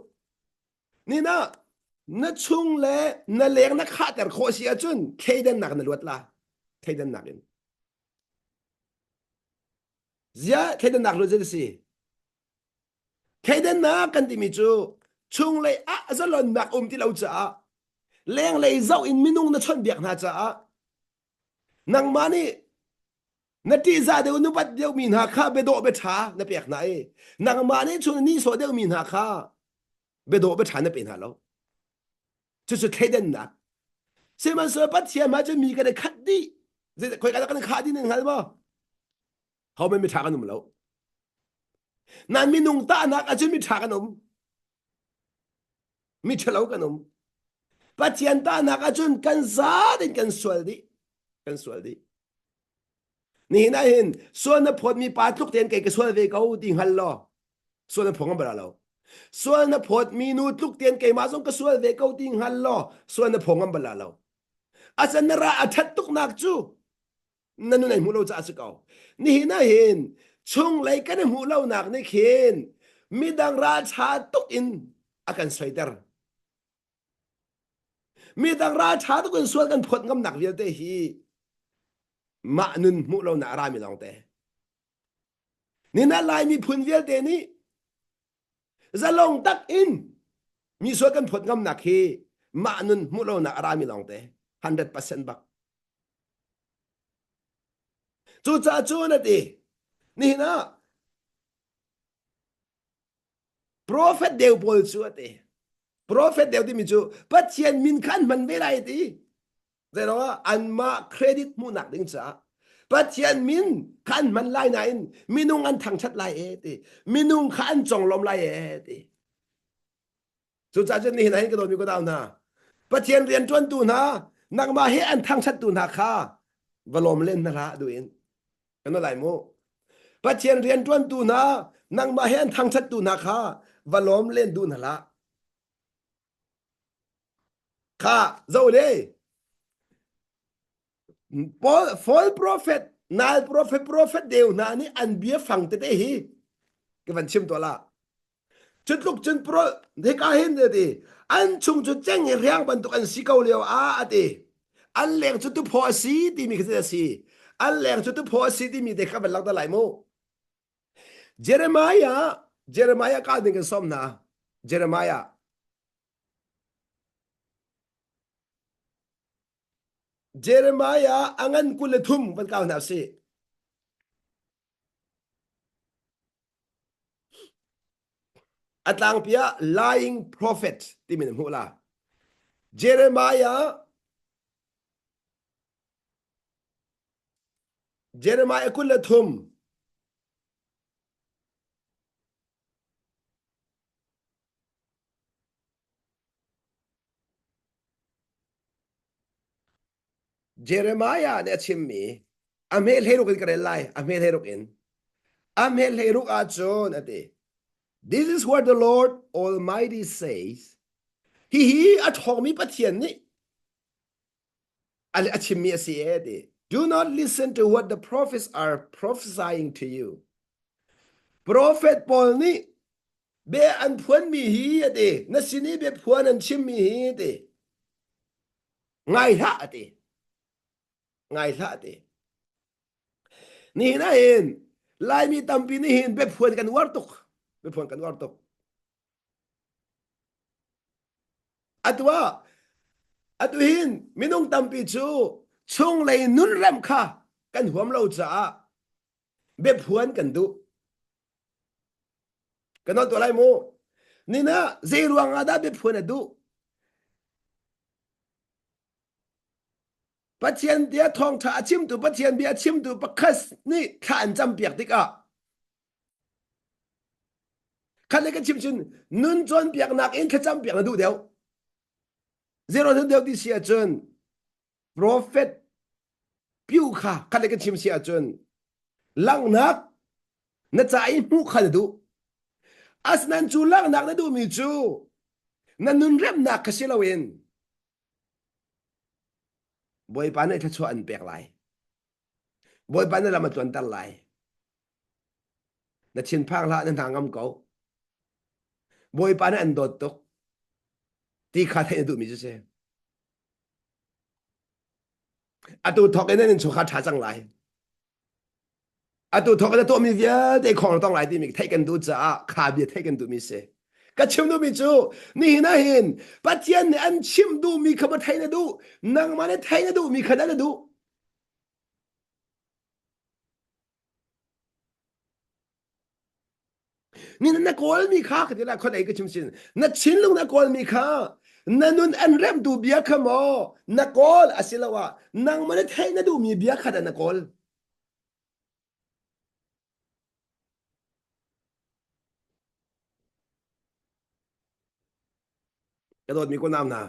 ni na chung le na leng na kha ter kho sia chun thei den nak na luat la thei den nak in zia thei den nak lu je si thei den na kan ti mi chu chung le a zalon nak ti lo cha leng le zau in minung na chon biak na cha nang mani na ti za de nu pat de min ha kha be do be tha na pek na e nang mani chu ni so de min ha kha be do be tha na pe na lo 就是开的那，什么时候把钱嘛就米给他看的，这可以给他看的能看不？后面没查个那么lâu，那米弄大那个就没查个那么，没吃老个那么，把钱大那个就干啥的干说的，干说的。你那人说那破米把六点给个说的高定好了，说那破我不了喽。ส่วนนพอดมีนูทุกเตียนเกมาส่งก็ส่วนเวกเอาติงฮัลโลส่วนนพงกันบลาเราอาจารย์นราอัดตุกนักจูนั่นนู่นไหนมูเราจะอาศัยเขานี่น่าเห็นช่วงไรกันมูเราหนักนี่เห็นมีดังราชาตุกอินอาการสวยเดอร์มีดังราชาตุกอินส่วนกันพดกำหนักเวียเตฮีมานุนมูเราหนารามีลองเตนี่น่าลายมีพุนเวียเตนี่จะลงตักอินมีส่วนกันผลกำหนักเฮมานุนมุโลนาอารามีลองเต100%บักจูจ้าจูนั่นเองนี่นะ prophet เดียวบอลจูนั่นเอง prophet เดียวที่มีจูปัจเจียนมินขันมันไม่ไรตีแต่เราอันมาเครดิตมุนักดึงจ้าปัจเจียนมินขันมันไล่ไหนมินุงอันทางชัดไล่เอตีมินุงขันจงลมไล่เอตีสุดท้ายจะนี่ไหนก็โดนมีก็ดาวนะปัจเจียนเรียนจนตูนะนักมาเฮอันทางชัดตูนะค่ะวลมเล่นนะละดูเองกันอะไรโมปัจเจียนเรียนจนตูนะนักมาเฮอันทางชัดตูนะค่ะวลมเล่นดูนะละค่ะเจ้าเลยfall prophet นาย prophet เดียวนะนี่อันเบียฟังแต่ฮีก็วันชิมตัวละจุดลุกจุดโปรเด็กอาเห็นเดีอันชงจุดแจ้งเรียงบรรทุกอันสีเกาเลียวเดีอันแหลงจุดตัวพอสีที่มีคือสีอันแหลงจุดตัวพอสีที่มีเด็กข้าเป็นหลักตะไหลโมเจเรมายาการหนึ่งกันซ้อมนะเจเรมายาอังันกุลทุมเป็นก้าวหน้าสิอัตลังเปีย lying prophet ที่มีหนึ่งหัวละเจเรมายากุลทุมเจเรมายาเนี่ยชิมมีอเมลเฮรุกินกันเลยอเมลเฮรุกินอเมลเฮรุกอาโจนอดี This is what the Lord Almighty says ฮีอัดหองมีปะเทียนนี่อะไรชิมมีเสียดี Do not listen to what the prophets are prophesying to you. Prophet Paul ni be an phuan mi hi ate na sini be phuan an chim mi hi ate ngai tha ate ni na hin lai mi tampi ni hin be phuan kan war tuk atwa atu hin minung tampi chu chung lei nun ram kha kan huam lo cha be phuan kan du kan to lai mo ni na zeruang ada be phuan aduปัจเจียนเดียทองถ้าชิมตัวปัจเจียนเบียชิมตัวปักคัสนี่ข้าอันจำเปียกติกะข้าเลยก็ชิมชินนุนจนเปียกหนักเองข้าจำเปียกนะดูเดียวเซโรถึงเดียวที่เสียจน prophet พิวข้าเลยก็ชิมเสียจนลังนักน่าจะไอ้มูข้าดูอาสนันจูลังนักนะดูมีจูนั่นนุนเริ่มหนักข้าเสียละเวนบอยปานนี่ถ้าชวนเปียกไหลบอยปานนี่เรามาจวนตันไหลนั่นชินพังละนั่นทางงำเก่าบอยปานนี่อันโดดตกที่ข้าให้ดูมีจุดเสียอาตูทอกไอ้นั่นชุกข้าช้าจังไหลอาตูทอกไอ้ตัวมีเยอะแต่ของเราต้องไหลที่มีให้กันดูจ้าข้าเบียให้กันดูมีเสียก็ชิมดูมีจูนี่นะเห็นปัจเจียนอันชิมดูมีขบไทยนะดูนางมาในไทยนะดูมีขนาดนะดูนี่นั่นนักกอลมีค่ากันที่ละคนไหนก็ชิมชินนั่นชินลุงนักกอลมีค่านั่นนุ่นอันเริ่มดูเบียขโมนักกอลอาศิลวะนางมาในไทยนะดูมีเบียขนาดนักกอลกระโดดมีคนนำนะ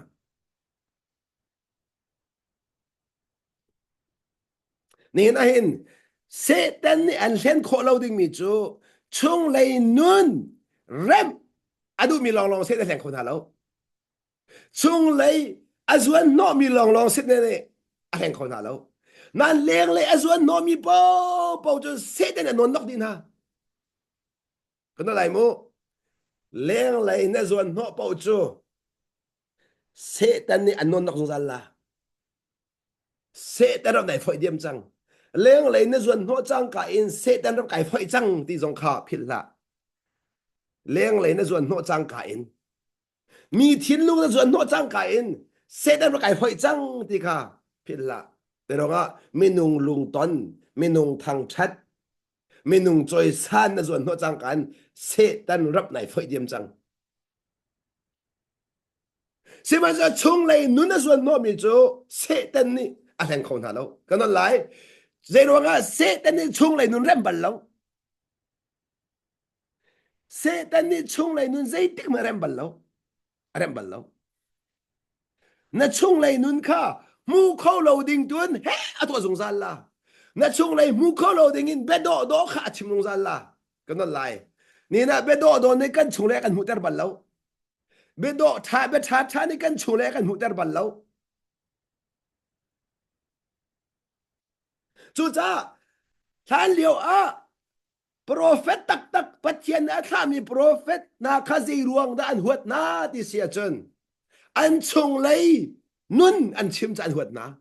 นี่นะเห็นเซตันนี่อันเล่นโคเราดึงมีจูช่วงเลยนุ่นเริ่มอะดูมีลองเซตันแหล่งคนหาเราช่วงเลยอาจวนน้อมีลองเซตันเนี่ยแหล่งคนหาเรานั่นเลี้ยงเลยอาจวนน้อมีเป้าจนเซตันเนี่ยนอนนกดินะคนอะไรมูเลี้ยงเลยเนี่ยส่วนน้อเป้าจูเซตันนี่อันนอนนกสงสารละเซตันเราไหนฝอยเดียมจังเลี้ยงเลยในส่วนหัวจังกาอินเซตันรับไก่ไฟจังที่สงขาผิดละเลี้ยงเลยในส่วนหัวจังกาอินมีทิ้นลูกในส่วนหัวจังกาอินเซตันรับไก่ไฟจังที่ข้าผิดละแต่เราก็ไม่นุ่งลุงตนไม่นุ่งทางชัดไม่นุ่งจอยซานในส่วนหัวจังกันเซตันรับไหนไฟเดียมจังเสียมันจะชงเลยนุ่นในส่วนหัวมีจูเซตันนี่อะไรของท่านเราก็นั่นไหลเจรวงอ่ะเซตันนี่ชงเลยนุ่นเริ่มบัลลังเซตันนี่ชงเลยนุ่นใจติ๊กมาเริ่มบัลลังนั่นชงเลยนุ่นข้ามูเข้าเราดิ่งตัวนเฮ้อตัวสงสารละนั่นชงเลยมูเข้าเราดิ่งอินเบดโดข้าชิมสงสารละก็นั่นไหลนี่นะเบดโดในกันชงเลยกันหูเตอร์บัลลังเบดท่าในกันชงเลยกันหูเตอร์บัลลังจู่จ้าท่านเลี้ยวProphet tak patien atlami prophet na kazi ruang da an huat na ti sia chun an chung lei nun an chim chan huat na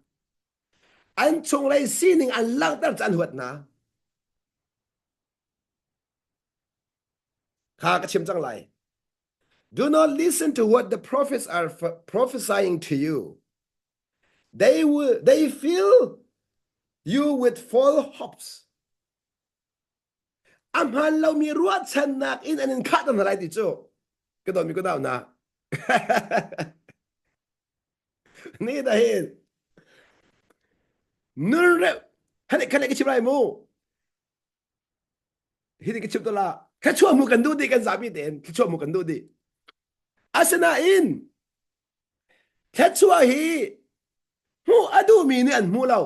an chung lei sining an lang tar chan huat na kha ka chim chang lai do not listen to what the prophets are prophesying to you they fill you with false hopes amhanเรามีรั้วชันนักอินอันนั้นขาดอะไรติจูก็โดนมีก็ได้นะนี่ได้เห็นนู่นเร็วฮันนี่ขันนี่ก็ชิบไรมูฮินี่ก็ชิบตัวละแค่ชั่วมูกันดูดีกันสามีเด่นแค่ชั่วมูกันดูดีอาสนะอินแค่ชั่วฮีมูอดูมีเนี่ยอันมูเรา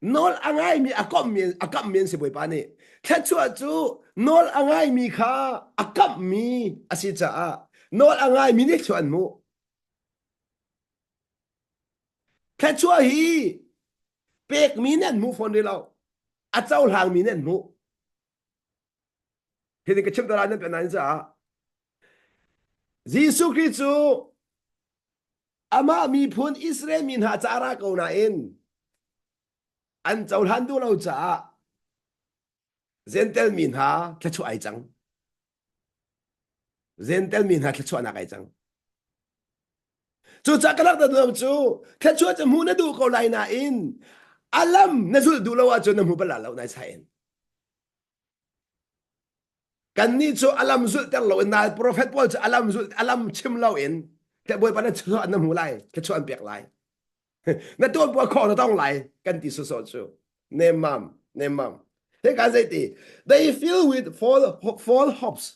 nol angai mi akam mien se boi pa ni kha chua chu nol angai mi kha akam mi asi cha nol angai mi ni chuan mu แค่ชั่วฮีเป็กมีเนี่ยมูฟอนดีเราอาเจ้าหางมีเนี่ยมูเห็นกับชิมตลาดนั้นเป็นนั้นจ้ะยิสุคริสต์อามามีพูนอิสราเอลมินหาจาระกูนาอินอันเจ้าหันดูเราจ้ะเซนเตลมินหาแค่ชั่วไอจังเซนเตลมินหาแค่ชั่วนักไอจังจู่จักรลักตะดูจู่แค่ชั่วจะมูนดูเขาไลนาอินอัลลัมนั่นสุดดูเราว่าจนน้ำหูเปล่าเราในใช่กันนี่จู่อัลลัมสุดแต่เราในโปรเฟตว่าจะอัลลัมสุดอัลลัมชิมเราอินแต่บอยปานนั้นชั่วน้ำหูไลแค่ชั่วอันเปียกไลนั่นตัวบัวคอเราต้องไลกันที่สุดจู่เนมัมเนมัมเฮ้ยการใจตี they fill with fall hopes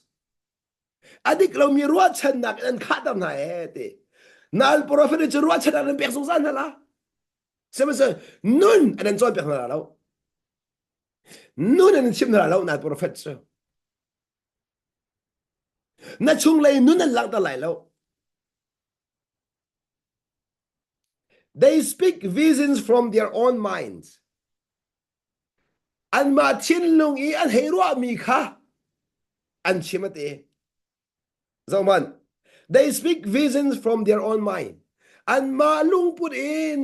อดีตเรามีรั้วชนักอันขาดตำไหนตีนั่นโปรเฟตจะรั้วชนักอันเปียกสงสารนั่นละใช่ไหมสินุ่นอันนั้นจอยเปียกนั่นแล้วนุ่นอันนั้นชิมนั่นแล้วนั่นโปรเฟตเจ้านั่นช่วงเลยนุ่นนั่นหลังตะไหลแล้ว they speak visions from their own minds อันมาชินลุงอีอันเฮรัวมีค่ะอันชิมตีสองมัน they speak visions from their own mind อันมาลุงพูดอิน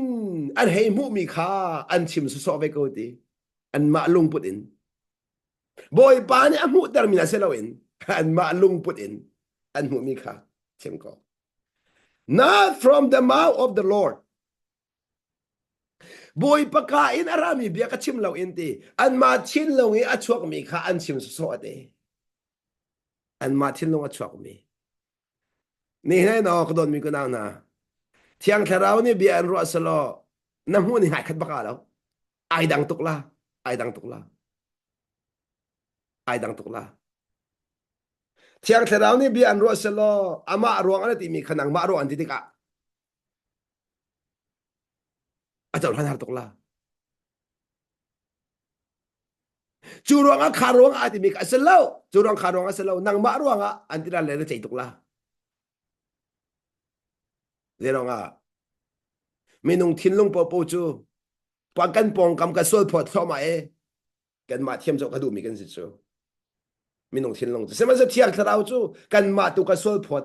อันเฮมุมีค่ะอันชิมสุสอเวกตีอันมาลุงพูดอินบอยปานี่อันมุดดาร์มินาเซลวินอันมาลุงพูดอินอันมุมีค่ะชิมก็ not from the mouth of the Lord บอยปากาอินอารามีเบียกชิมเราอินตีอันมาชินลงอีอัชวกมีค่ะอันชิมสุสอตีอันมาชินลงอัชวกมีนี่แน่นอนก็โดนมีก็น่านะเที่ยงแค่เราเนี่ยเบียนรัวสโลน้ำหูนี่หายขัดบักาแล้วไอดังตุกละไอดังตุกละไอดังตุกละเที่ยงแค่เราเนี่ยเบียนรัวสโลอามารัวอันที่มีขนังมารัวอันที่ติกะอาจจะรันหาตุกละจูรัวงะขารัวงะอันที่มีกันเสลาจูรัวงขารัวงะเสลานังมารัวงะอันที่เราเลยได้ใจตุกละเรื่องอ่ะไม่นุ่งทิ้งลงปอปูจูปากันปองกำกันสวดพอดเข้ามากันมาเทียมจกกระดูมีกันสิจูไม่นุ่งทิ้งลงเสมาจะเที่ยงเราจูกันมาตุกันสวดพอด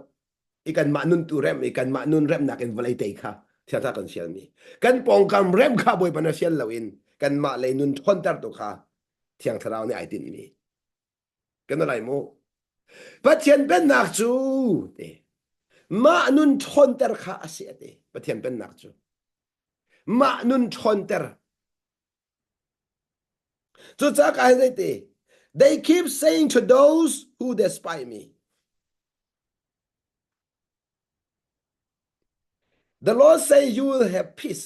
อีกันมานุนตูเรมอีกันมานุนเรมนักกันวลัยเตยค่ะเที่ยงท่ากันเชียร์มีกันปองกำเรมข้าบอยปนเชียร์เราอินกันมาเลยนุนทนตัดตุค่ะเที่ยงเราเนี่ยไอตินมีกันอะไรโมปัจเจียนเป็นนักจูเตมานุนทนตัดค่ะอาเซียเตปัจเจียนเป็นนักจูมานุนทนเตอร์จุดจากอะไรตี they keep saying to those who despise me the Lord say you will have peace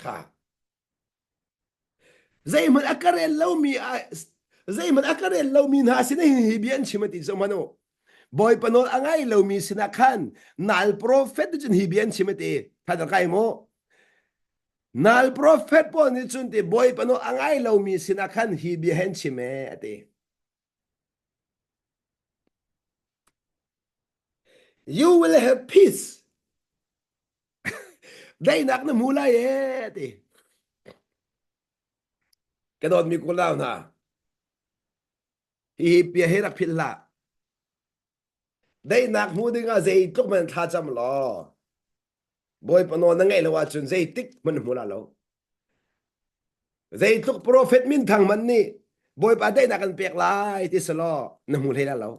ค่ะ زي من أكرر لو مي زي من أكرر لو مي ناسينه هيبيان شمتي زمانو boy panol angay لو مي سناكان نال prophet جن هيبيان شمتي هذا كايمو nal prophet po ni chunti boy pano angay law mi sinakhan hi bihen chime ate you will have peace dai nak na mulai ate kadon mi kulaw na hi pi herak philla dai nak mu dinga zei tuk man tha cham lo boy pano na ngai lawa chun zei tik man mula lo zei tuk prophet min thang man ni boy pa dai nak an pek lai ti slo na mulai la lo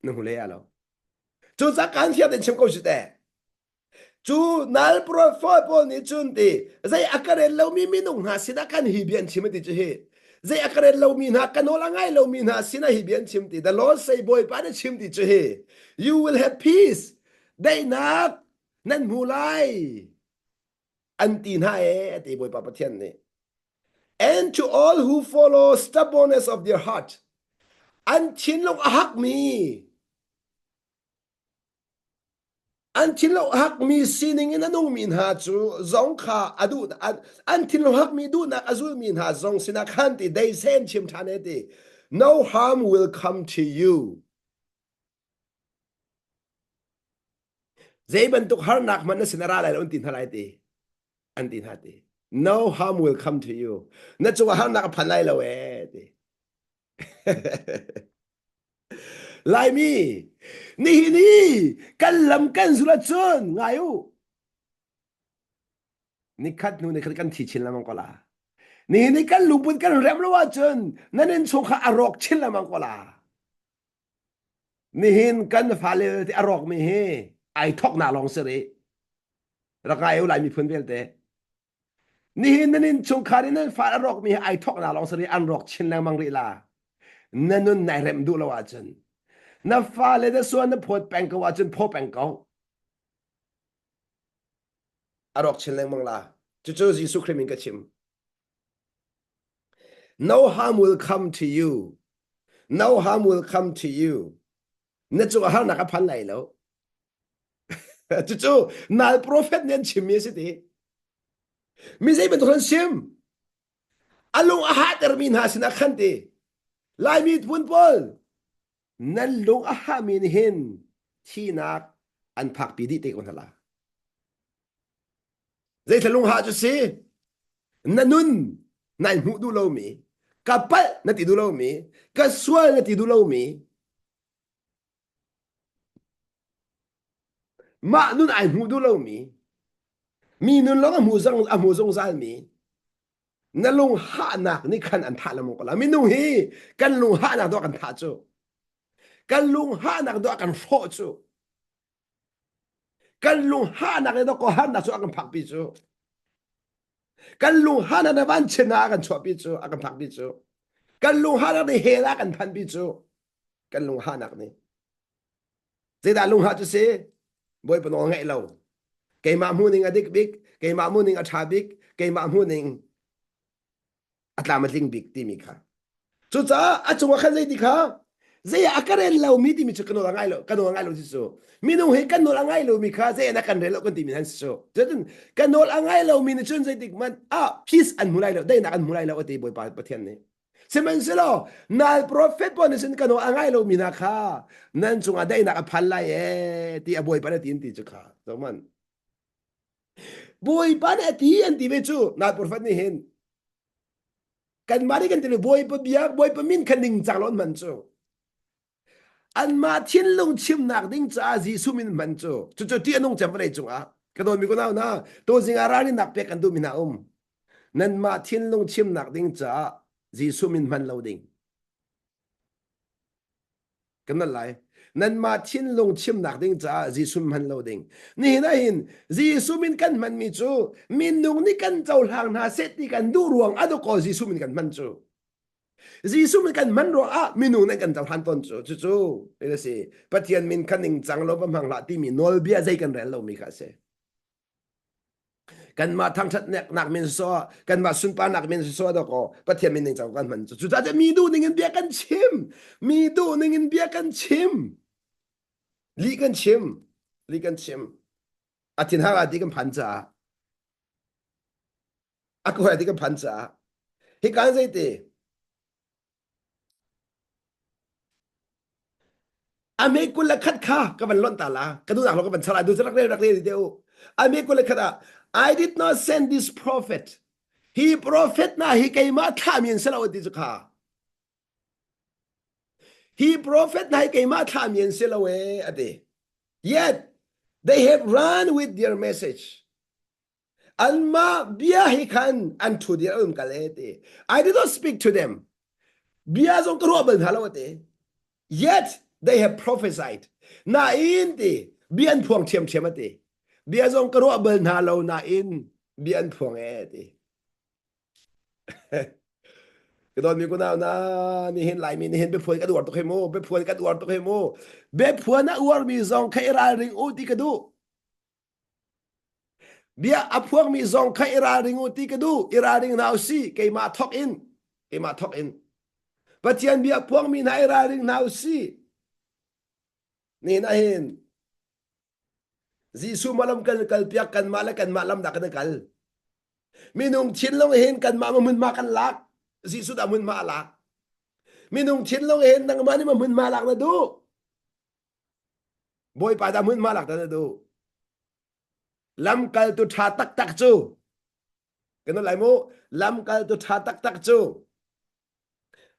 na mulai la lo chu sa kan thia den chim ko shi te chú nal prophet po ni chun ti zai akare lo mi minung na sina kan hi bian chim ti che zai akare lo mi na kan ola ngai lo mi na sina hi bian chim ti the Lord say boy pa na chim ti che you will have peace dai nak nan mulai an tin ha ti boy pa pathian ni and to all who follow stubbornness of their heart an chin long ahak miอันที่เราหักมีสิ่งนั้นนุ่งมีหาจูจงขาอดูอันที่เราหักมีดูนักอจูมีหาจงสินักขันติได้เส้นชิมทานเอติ no harm will come to you เจ็บเป็นตุกหานักมันนั่นสินาราอะไรแล้วตินทลายติ อันที่นาที no harm will come to you นั่นจะว่าห้ามนักพันไล่เราเองไลมีนี่กันลำกันสุรชนไงอยู่นี่คัดนู่นนี่คัดกันที่ชินละมังกลานี่กันลุบุนกันเร็มละว่าจนนั่นเองชงข้าอารอกชินละมังกลานี่หินกันฟาเลที่อารอกมีเฮไอทอกนาลองเสรีรักไงอยู่ไลมีพื้นเวลเตนี่หินนั่นเองชงข้านี่นั่นฟาอารอกมีไอทอกนาลองเสรีอันรอกชินละมังรีลานั่นนู่นนายเร็มดูละว่าจนนั่นฟาเลเดส่วนนั่นพอดแปงกว่าจนพอแปงกอารอกชินละมังลาจู่ๆยิสุคริมิงกัชิม no harm will come to you no harm will come to you นั่นจู่ๆห้านักพันไหนแล้วจู่ๆนายโปรเฟตเนี่ยชิมมีสิทีมีใจเป็นคนชิมอารมณ์อาหารเตอร์มินหาสินะขันตีลายมีดปุ่นปอลนั่นลงอาหารมินเห็นที่นักอันพักปีดีเตกันทละใจทะลุงหาจุดสินั่นนุ่นนายหูดูเรามีกับปัลนั่นติดูเรามีกับสวนนั่นติดูเรามีมานุ่นไอหูดูเรามีนุ่นร้องอมูซงซาลมีนั่นลงหานักนี่ขันอันท่าละมงกลามีนุ่งฮีกันลงหานักตัวกันท่าจูกันลงหานักตัวกันโฟจูกันลงหานักตัวก็หานักตัวกันพักปีจูกันลงหานักในบ้านชนะกันชอบปีจูกันพักปีจูกันลงหานักในเฮลักันพันปีจูกันลงหานักนี่เจดาลงหาจุเสบอยปนองไงเราเกมามูนิงอดิกบิกเกมามูนิงอัชาบิกเกมามูนิงอัตลามัดลิงบิกที่มีค่ะจุดจ้าอาจงว่าขันใจดีค่ะเจียอาการเรามีที่มีจุดกันโนรังไงเรากันโนรังไงเราที่สุดมีนุ่งเฮกันโนรังไงเรามีค่ะเจียนักกันเรเราคนที่มีนั่นสุดจนกันโนรังไงเรามีในจุดใจดีมันพีซอันมุไรเราได้นักอันมุไรเราที่บอยปาประเทศนี้เสมันสิโลนัลโปรเฟตปอนิสินกันโนรังไงเรามีนะค่ะนั่นจงได้นักพันไล่ที่บอยปาเนี่ยที่อินที่จุดค่ะสมันบอยปาเนี่ยที่อินที่เวจูนัลโปรเฟตนี่เห็นกันมาได้กันที่บอยปะเบียบอยปะมินคันดิ่งจังล้นมันจูอันมาทิ้งลงชิมนักดิ่งจ้าจีสุมินมันจูจู่ๆที่อนงจำไม่ได้จงกระโดดมีคนเอานะตัวสิงอารานี่นักเปกันดูมินานั่นมาทิ้งลงชิมนักดิ่งจ้าจีสุมินมันเราดิ่งกันนั่นไรนั่นมาทิ้งลงชิมนักดิ่งจ้าจีสุมินมันเราดิ่งนี่นะหินจีสุมินกันมันมีจูมินนุงนี่กันเจ้าทางนาเซติกันดูรวงอดุกอจีสุมินกันมันจูจีสุมินกันมันรวงมินุงนั่นกันเจ้าทันต้นจู่ๆนี่สิปะเทียนมินคันหนึ่งจังลบมังละที่มีโนลเบียใจกันเรลเรามีค่ะเสกันมาทางชัดเนี่ยนักมินซัวกันมาสุนปานักมินซัวดอกปะเทียนมินหนึ่งจังกันมันจู่ๆจะมีดูหนึ่งเบียกันชิมมีดูหนึ่งเบียกันชิมลีกันชิมลีกันชิมอาทิตย์ห้าอาทิตย์กันพันจ่าอากูอาทิตย์กันพันจ่าฮิการใจตีอเมริกุลขัดข้าก็มันล้นตาละก็ดูหนักเราก็มันฉลาดดูสักเรื่องเดียวอเมริกุลขัดI did not send this prophet he prophet na he kay ma thamien selaw di ka he prophet na he kay ma thamien selaw ade yet they have run with their message an ma bia he kan unto their own kalete I did not speak to them bia zong kro ben halawate yet they have prophesied na in ti bian phuang thiam thiam ate bia zong kro ben halo na in bian phuang tiก็ตอนมีกูน่านะนี่เห็นหลายมีนี่เห็นไปพวนกระดูกตัวเขโมไปพวนกระดูกตัวเขโมเบบพวนนะอวดมีซองไคราริงอุติกระดูเบียอพวกมีซองไคราริงอุติกระดูอิราริงนาวซีเกมาทอกอินเกมาทอกอินปัจจัยเบียพวกมีนายราริงนาวซีนี่นะเห็นจีซูมาลำกันกัลเปียกันมาแล้วกันมาลำดักกันกัลมีนุ่งชินลงเห็นกันมามันมากันลักจีสุดามันมาลักมีนุ่งชินลงเห็นนังมานี่มันมาลักนะดูบอยป่าดามันมาลักนะดูลำกัลตุชาตักจู cái nó lại mô làm cái tu cha tắc tắc chú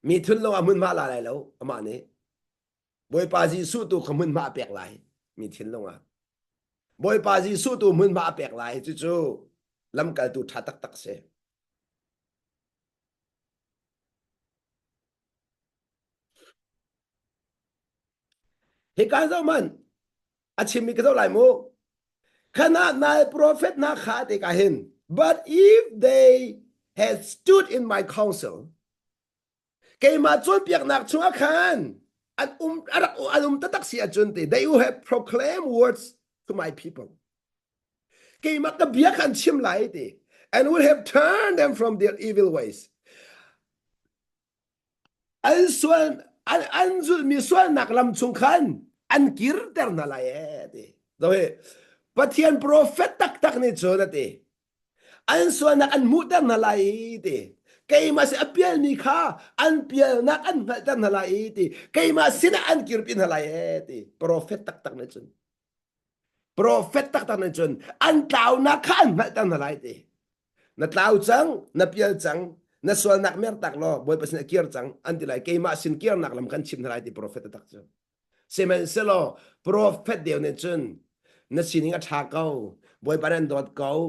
mi thun lo amun ma la lại lâu mà nè bồi pa gì su tu không mun ma bẹt lại mi thun lo à bồi pa gì su tu mun ma bẹt lại chú làm cái tu cha tắc tắc se he cái đó man à chim mi cái đó lại mô khana na prophet na khá thì cả hin but if they had stood in my counsel cái mà chôn biếc nạc chúa khan anh tất tắc xia chôn thì they will have proclaimed words to my people cái mà cái biếc khan chim lại thì and would have turned them from their evil ways anh xuân anh dù mi xuân nạc làm chung khan anh kir ter na lại thì rồi bắt thiên prophet tắc tắc này chôn thì anh xuân nạc anh mu ter na lại thì cái mà sẽ appeal mi kha anh piel nak anh phải tan halai ti cái mà xin anh kirpin halai ti prophet tak tak na chun prophet tak tak na chun anh tao nak kha anh phải tan halai ti na tao chang na piel chang na sual nak mer tak lo boy pas na kier chang anh ti lai cái mà xin kier nak lam kan chim halai ti prophet tak chun semen selo prophet deu ne chun na sininga tha kau boy paran dot kau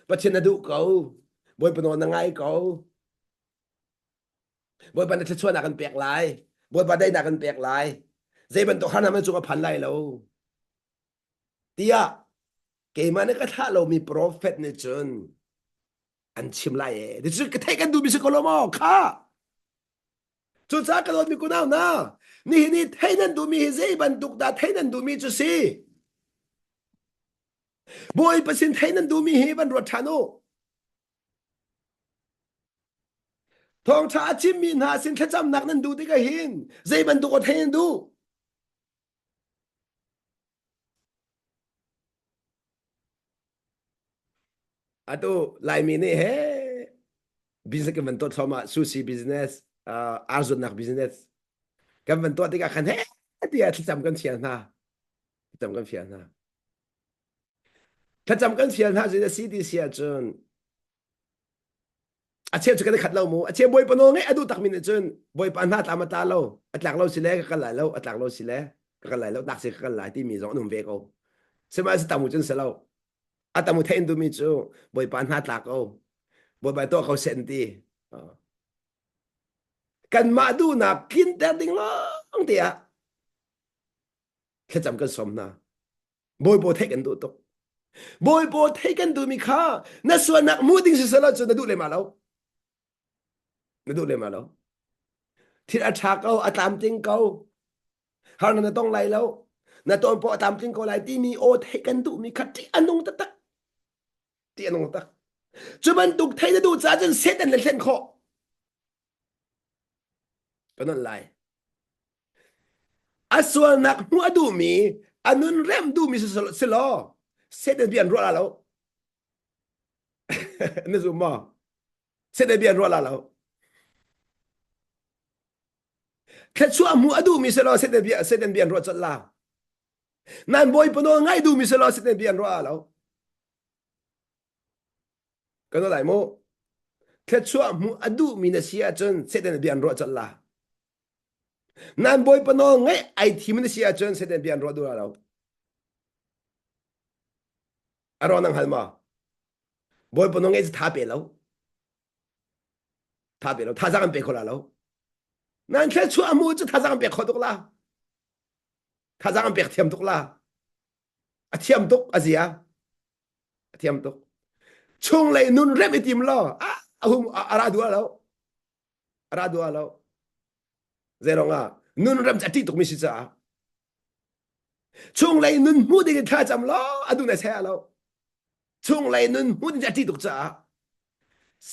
pathin na du kau bồi bận nó ngay cậu bồi bận thì chua nạc ăn bẹt lại bồi bận đây nạc ăn bẹt lại dây bận tụi hắn làm chúng phản lại lâu tia cái mà nó cái thà lâu mi prophet này chun ăn chim lại thì chứ cái thấy cái đu mi sẽ có lo mà khá chú cha cái đó mi cũng nào na ni thấy nên đu mi dây bận tụi ta thấy nên đu mi chú si bồi bận xin thấy nên đu mi hi bận ruột thano thong cha chim min ha sin khacham nak nan du ti ka hin zai ban du ko thein du atu lai mi ne he business ke mentot sama sushi business arzun nak business kan mentot ti ka khan he dia khacham kan chian ha khacham kan chian ha khacham kan chian ha zai si ti sia chun a che chu ka khat lo mu a che boy pano nge adu tak min chun boy pan ha ta ma ta lo atlak lo sile ka lai lo atlak lo sile ka lai lo dak se ka lai ti mi zo num ve ko se ma se ta mu chun se lo a ta mu thein du mi chu boy pan ha tlak o boy ba toเขาเซนตีกันมาดูนะกินแต่ดิ่งล้องเตียแค่จำกันสมนะบอยโบเทกันดูตกบอยโบเทกันดูมีค่านั่นส่วนนักมูดิ้งสิสละจนนั่นดูเลยมาแล้วนั่นดูเลยมาแล้วที่อาชาเขาอาตามจริงเขาหานั่นต้องไล่แล้วนั่นตอนพอตามจริงเขาไล่ที่มีโอเทกันดูมีค่าที่อันนงตักที่อันนงตักจุบันตุกไทยนั่นดูจ้าจนเสร็จนั่นเลยเส้นคอก็นั่นไล่อาส่วนนักหัวดูมีอันนั้นเริ่มดูมีสิลอเสร็จเบียนรัวแล้วนี่สุดมาเสร็จเบียนรัวแล้วแค่ชั่วมัวดูมีสิลอเสร็จเบียนรัวจัดลานั่นบอยปนง่ายดูมีสิลอเสร็จเบียนรัวแล้วก็นั่นแหละโมแค่ชั่วมัวดูมีเนเสียจนเสร็จเบียนรัวจัดลานั่นบอยปนง่ายไอทีมันเสียจนเสร็จเบียนรัวดูแล้วอารมณ์นั่งหันมาบอยปนง่ายจะท้าเปแล้วท้าเปแล้วท้าจะกันเปคนละแล้วนั่นแค่ชั่วมัวจะท้าจะกันเปคนตุกละท้าจะกันเปเทียมตุกละเทียมตุกอาเซียเทียมตุกช่วงเลยนุ่นเริ่มไอติมล้ออาราดัวแล้วอาราดัวแล้วเจรองนุ่นเริ่มจะตีตุกมิสิจ้าช่วงเลยนุ่นมูดกันข้าจำล้ออดูในแช่แล้วช่วงเลยนุ่นมูดจะตีตุกจ้า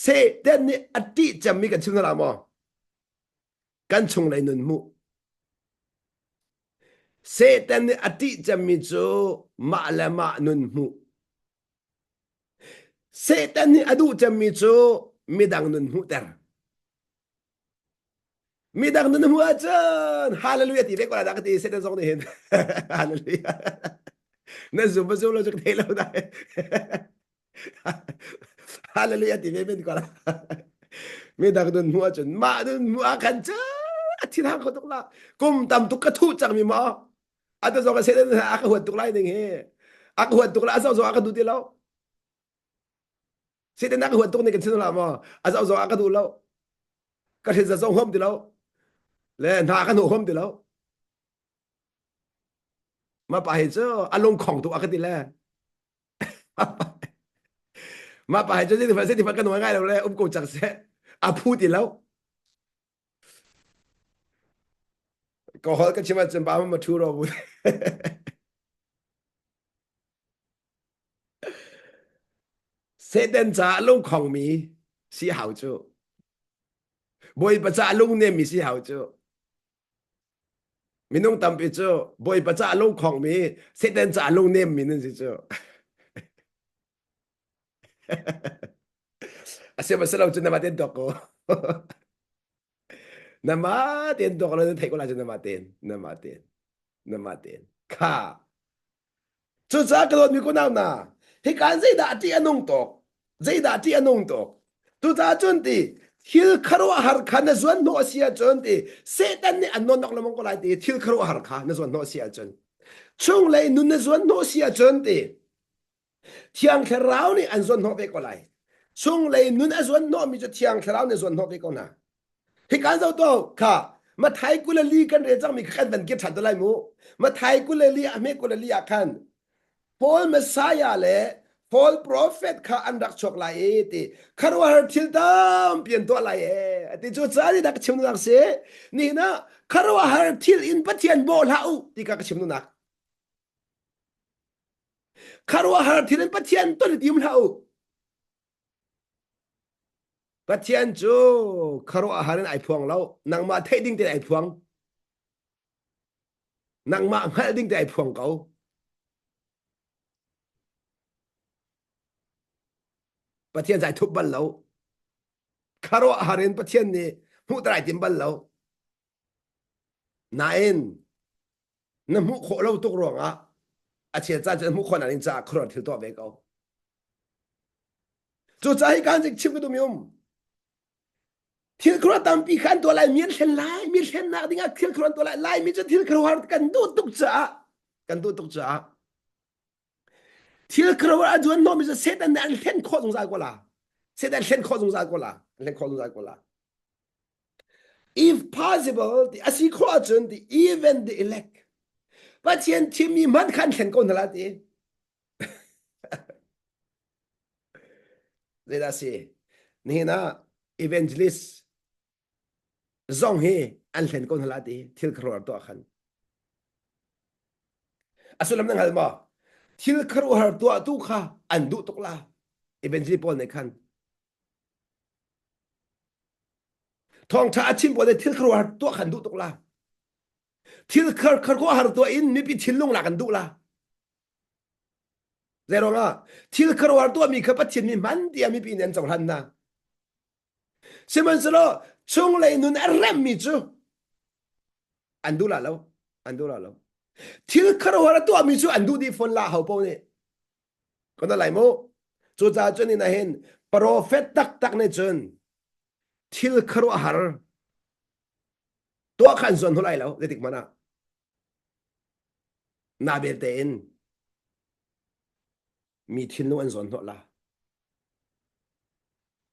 เสเดนนี่อดีตจะมีกันช่วงละมั้งกันช่วงเลยนุ่นมูเสเดนนี่อดีตจะมีจูมาละมานุ่นมูเสเดนนี่อดูจะมีจูมีดังนุ่นมูเตอร์มีดังนุ่นมูอาจารย์ฮาเลลูยาที่เรียกว่าดักที่เสด็จทรงได้เห็นฮาเลลูยานั่นสุภาษิตเราจะเทเราได้ Hallelujah thì bên gọi là mình đang đun mua chuẩn mà đun mua khăn chứ thì thằng có tục là cùng tầm tục cái thu chẳng mi mà à tôi cái xe đến à cái huấn tục lại đừng he à cái huấn tục là sao à cái đu đi lâu xe đến à cái huấn tục này cái xin làm mà à sao à cái đu lâu cái thế sao hôm đi lâu lên thà cái nụ hôm đi lâu mà phải chứ à lông khổng tục à cái đi lên mà phải chứ thì phải cái nụ ngay đâu lên cổ chẳng sẽ à phu đi lâu có hỏi cái chuyện mà chân ba mà thu rồi xe đến trả lông khổng mi xí hảo chứ bồi bắt trả lông nem mi xí hảo chứ mình nông tầm bị chứ bồi bắt trả lông khổng mi xe đến trả lông nem mi nên gì chứ à xe mà sẽ lâu chân nằm tên đọc cô nằm tên đọc nó thấy có là chân nằm tên cả chú cha cái đó mình có nào nà thì cái gì đã chỉ anh nông tộc gì đã chỉ anh nông tộc chú cha chuẩn thì thiếu khâu har khan nó chuẩn nó xia chuẩn thì sẽ tên này anh nông nọc làm cái này thì thiếu khâu har khan nó chuẩn nó xia chuẩn chung lấy nun nó chuẩn nó xia chuẩn thì thiang khờ rau này anh chuẩn nó về cái này chung lấy nun anh chuẩn nó mi cho thiang khờ rau này chuẩn nó về cái nào thì cái đó đâu cả mà tháiกูเลยลีกันเรื่องจังมีขันเป็นเกี่ยวชัดอะไรมั้งมาไทยกูเลยลีอเมริกูเลยลีอาคัน Paul Messiah le Paul prophet kha andak chok la e ti kharwa har thil dam pian to la e ti chu cha ni dak chim nak se ni na kharwa har thil in pathian bol ha u ti ka chim nak kharwa har thil in pathian to ni tim ha u pathian chu kharwa har ai phuang lo nang ma thai ding te ai phuang nang ma ngal ding te ai phuang kau pathian giải thúc bal lo kharo harin pathian ni mu trai tim bal lo nain na mu kho lo tuk ronga a che cha mu khon anin cha khro thil to be ko chu cha hi kan jik chim ko dum thil khro tam pi khan to lai mi hlen na dinga thil khro to lai mi cha thil khro har kan du tuk cha thil khro a juan no mi cha set an hlen kho jong za ko la set an hlen kho jong za ko la hlen kho jong za ko la if possible the asikhoachun the even the elect but yen timi man khan khen kon la ti zeda se ni na evangelist zong he an khen kon la ti thil khror to khan asulam nang halma thil khror to tu kha an du tok la evangelist pol ne khan thong tha achim bo de thil khror to khan du tok la thil khar ko har to in mi pi thilung la kan du la zero nga thil khar war to mi kha pathin mi man dia mi pi nen chong han na seman selo chung lei nun arram mi chu andu la lo thil khar war to mi chu andu di phone la hau po ne ko na lai mo chu cha chuni na hen prophet tak ne chun thil khar har to khan zon holai lo le tik mana na bel ten mi thil no an zon ho la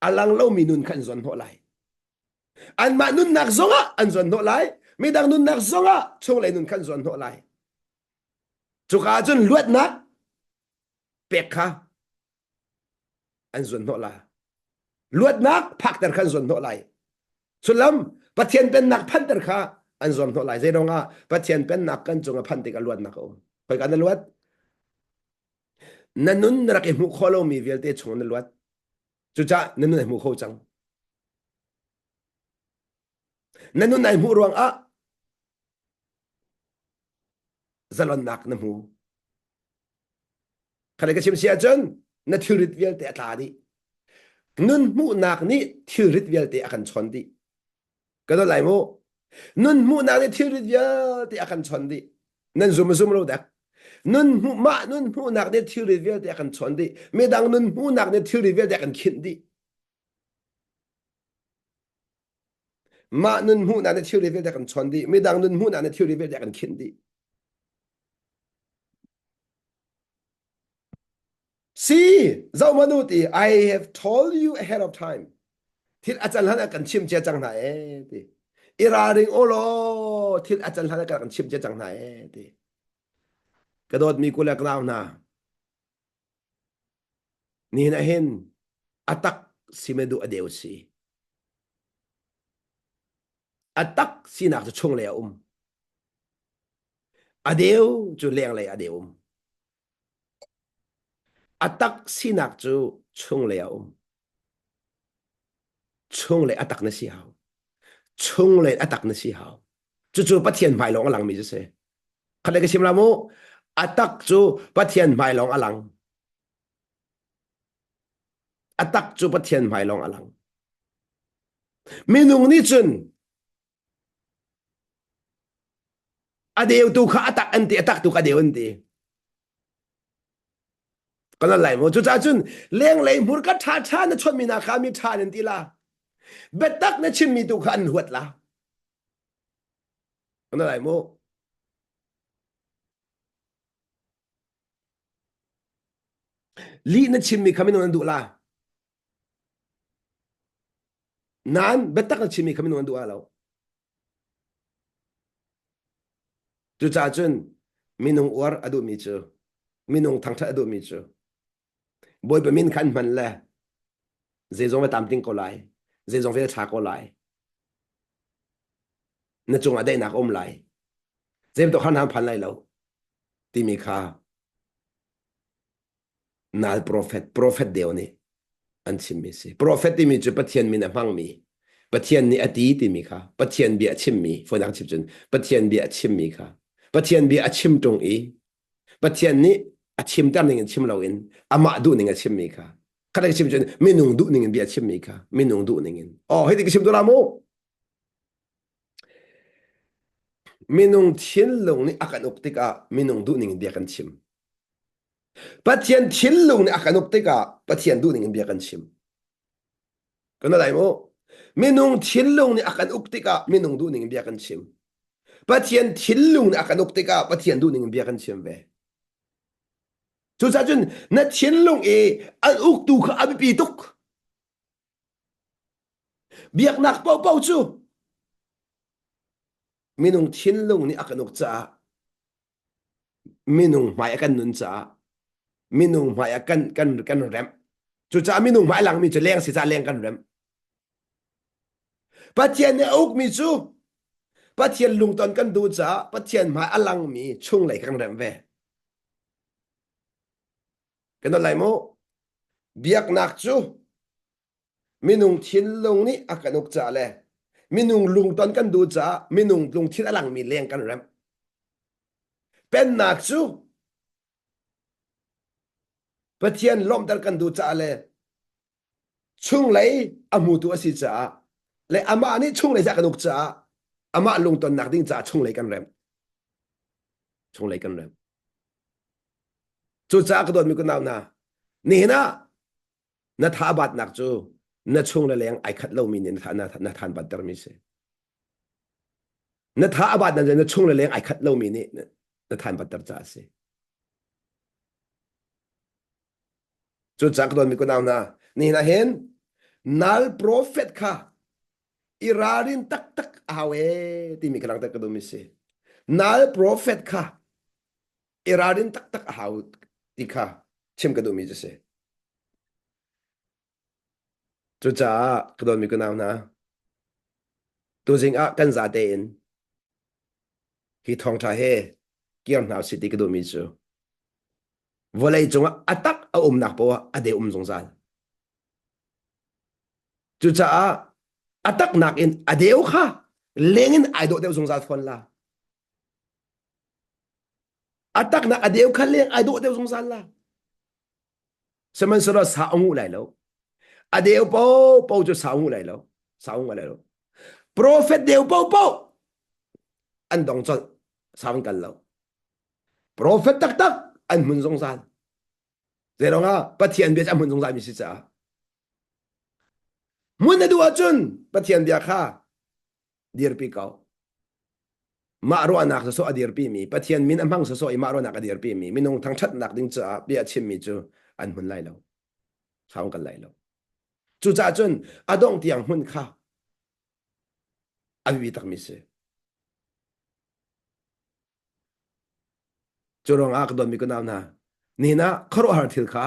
alang lo mi nun khan zon ho lai an ma nun nak zonga an zon ho lai mi dang nun nak zonga chung lai nun khan zon ho lai chu ka chun luat nak pek kha an zon ho la luat nak phak tar khan zon ho lai chulam pathian pen nak phan tar kha an zon ho lai zedonga pathian pen nak kan chunga phan te ka luat nak o khoi kan luat nanun rak e mu kholo mi velte chung na luat chu cha nanun e mu kho chang nanun nai mu ruang a zalon nak na mu khale ka chim sia chon na thirit velte atla di nun mu nak ni thirit velte akan chon di ka do lai mo nun mu nak ni thirit velte akan chon di nan zum lo dak nun hu ma nun hu nak ne thil rivel te kan chon di me dang nun hu nak ne thil rivel te kan khin di ma nun hu nak ne thil rivel te kan chon di me dang nun hu nak ne thil rivel te kan khin di see zau manu ti I have told you ahead of time thil achal han kan chim che chang na e ti ira ring olo thil achal han kan chim che chang na e ti kadot mi kulak naw na ni na hin atak simedu adeu si atak sinak chu chung le adeu chu leng le adeu atak sinak chu chung le chung le atak na si hao chung le atak na si hao chu chu pathian mai long alang mi je se khale ke sim la mo atak chu pathian mai long alang atak chu pathian mai long alang minung ni chun adeu tu kha atak anti atak tu ka deu anti kana lai mo chu cha chun leng lei mur ka tha tha na chon mi na kha mi tha nen ti la betak na chim mi tu kha an huat la kana lai mo li na chim mi khamin an du la nan betak na chim mi khamin an du la chu cha chun minung war adu mi chu minung thang tha adu mi chu boy ba min khan man la dễ dòng về tam tinh có lại dễ dòng về trả có lại nó chung ở đây nạc ôm lại dễ tôi khăn hàng phản lại lâu tìm mi khá nal prophet đều nè anh chim mi si prophet tìm mi chú bắt thiên mi nè mang mi bắt thiên ni ati tìm mi khá bắt thiên bị chim mi phơi nắng chim chân bắt thiên bị chim mi khá bắt thiên bị chim trung ý bắt thiên ni chim tam nên chim lâu in ama du nên chim mi khá cái chim chân mình nung du nên bị chim mi khá mình nung du nên oh hết cái chim đó là mo minung thiên lung ni akan uktika minung du ning dia kan chim pathian thiên lung ni akan uktika pathian du ning dia kan chim kana dai mo minung thiên lung ni akan uktika minung du ning dia kan chim pathian thiên lung ni akan uktika pathian du ning dia kan chim ve chu sa chun na thiên lung e an uk tu kha abi pi tuk biak nak pau pau chu minung thiên lung ni akan ukcha minung mai akan nun cha minung mai kan rem chu cha minung mai lang mi chu leng si cha leng kan rem pathian ne ok mi chu pathian lung ton kan du cha pathian mai alang mi chung lai kan rem ve kan lai mo biak nak chu minung thiên lung ni akan uk cha le minung lung ton kan du cha minung lung thiên alang mi leng kan rem pen nak chu pathian lom dar kan du cha le chung lấy amu tu asi cha le ama ni chung lấy ja kan uk cha ama lung ton nak ding cha chung lấy kan rem chung lấy kan rem chu cha ka don mi ko naw na ni na na tha bat nak chu na chung le leng ai khat lo mi ni na than bat dar mi se na tha bat na chung le leng ai khat lo mi ni na than bat dar cha se chu cha ka don mi ko naw na ni na hen nal prophet kha irarin tak tak awe ti mi kalang tak ka do mi se nal prophet kha irarin tak tak aw ti kha chim ka do mi se chu cha ka don mi ko naw na tu jing a kan za te in hi thong tha he kiam naw si ti ka do mi chu volei chunga atak a nak po ade jong zal chu cha atak nak in adeu kha lengin ai do deu jong zal phon la atak nak adeu kha leng ai do deu jong zal la seman sura sa ngu lai lo adeu po po chu sa ngu lai lo sa ngu lai lo prophet deu po po an dong chon sa kan lo prophet tak tak an mun zong san zeronga pathian bia mun zong san mi si cha mun na duwa chun pathian bia kha dir pi kau ma ro anak so adir pi mi pathian min amang so i ma ro nak adir pi mi minung thang that nak ding cha bia chim mi chu an mun lai lo saung kan lai lo chu cha chun adong tiang hun kha avi tak mi se churong ak don mi ko na ni na kharo har thil kha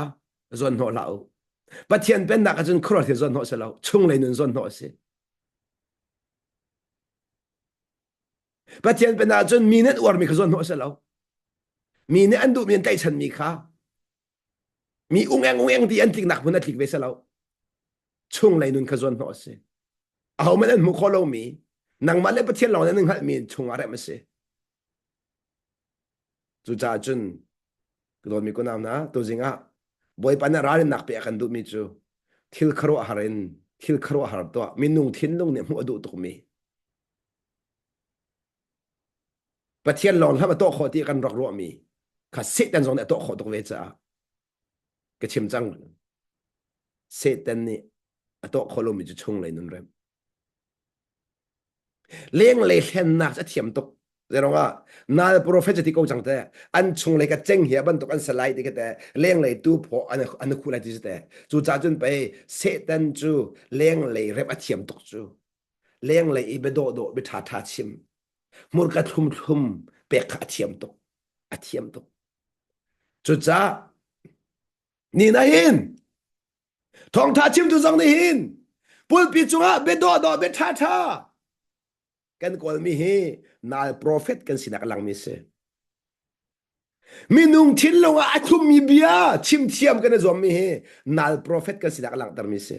zon no lao pathian pen nak chun kharo thil zon no se lao chung le nun zon no se pathian pen nak chun mi net war mi khazon no se lao mi ne an du mi tai chan mi kha mi ung eng ti an tik nak mun tik ve se lao chung le nun khazon no se aw man an mu kholo mi nang ma le pathian lo na ning hal mi chung are ma se chu cha chun don mi ko nam na to zinga boy pa na rar nak pe kan du mi chu thil kharo harin thil kharo har to min nung thin lung ne mu adu to mi pathian lon ha to kho ti kan rok ro mi kha se tan zong ne to kho to ve cha ke chim chang se tan ni to kho lo mi chu chung le nun rem leng le hlen nak cha thiam tok zerong a nal prophet ti ko chang te an chung le ka cheng hi ban tok an salai ti ke te leng le tu pho an khu la ti te chu cha chun pe se tan chu leng le rep a thiam tok chu leng le i be do be tha chim mur ka thum pe kha a thiam tok chu cha ni na hin thong tha chim tu zong ni hin pul pi chunga be do be tha kan kol mi he nal prophet kan sinak lang mi se minung thin longa athum mi bia chim thiam kan zom mi he nal prophet kan sinak lang tar mi se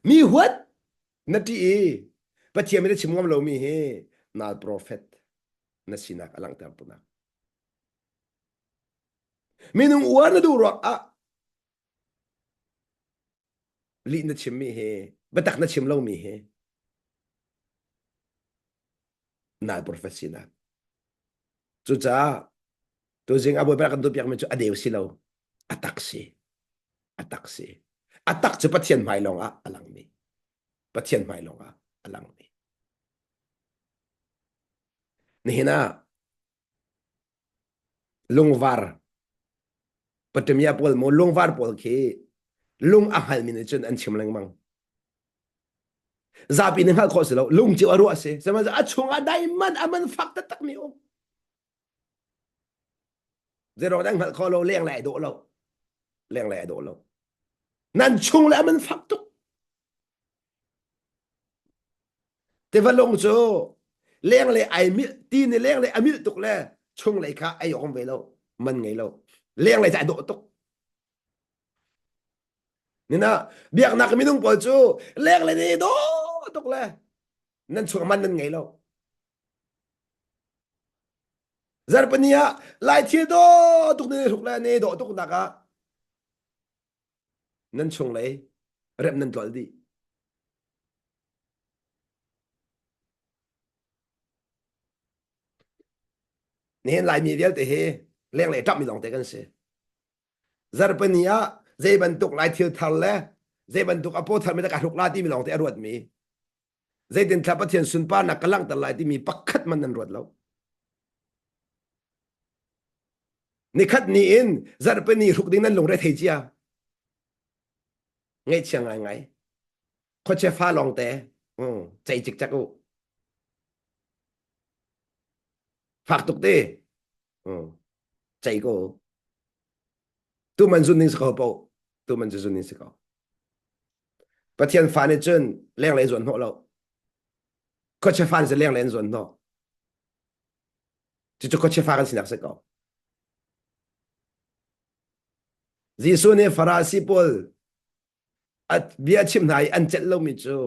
mi huat nati e pathiam mi chim ngam lo mi he nal prophet na sinak alang tar puna minung war na du ro a li na chim mi he batak na chim lo mi he nal prophet sinak chu cha to jing aboy pra kan du piak mi chu adeu silo atak si atak chu pathian mai long a alang mi pathian mai long a alang mi ni hina lungvar patemia pol mo lungvar pol ke lung ahal min chun an chim lang mang zapi ni hal khos lo lung chi aru ase sama a chunga diamond aman fakta tak mi o zero dang hal kholo leng lai do lo nan chung la aman faktu te va long cho leng le ai mi ti ni leng le ami tuk le chung le kha ai yom ve lo man ngai lo leng le ja do tuk ni na biak nak minung pol chu leng le ni do tuk le nan chung man nan ngai lo zarpania lai thi do tuk ni tuk le ni do tuk naka nan chung le rep nan tol di nên lại mi viết thế leng lại trăm mi lòng thếกันse zarpania dây bận tục lại thiêu thal le dây bận tục apo thal mi ta cả rục la ti mi lòng thế ruột mi dây tin tháp thiên sun pa na kalang ta lại ti mi pakhat man nan ruột lâu ni khát ni in zarpani ruk ding nan long re thei chia ngay chiang ngay có che pha lòng thế chạy chích chắc u phạt tục thế chạy cô tu man zun ning sa po tu man zun ning sa ko pathian fa ne chun leng le zon ho lo ko che fan se leng len zon no ti ko che fa kan sinak se ko jisu ne farasi pol at bia chim nai an chet lo mi chu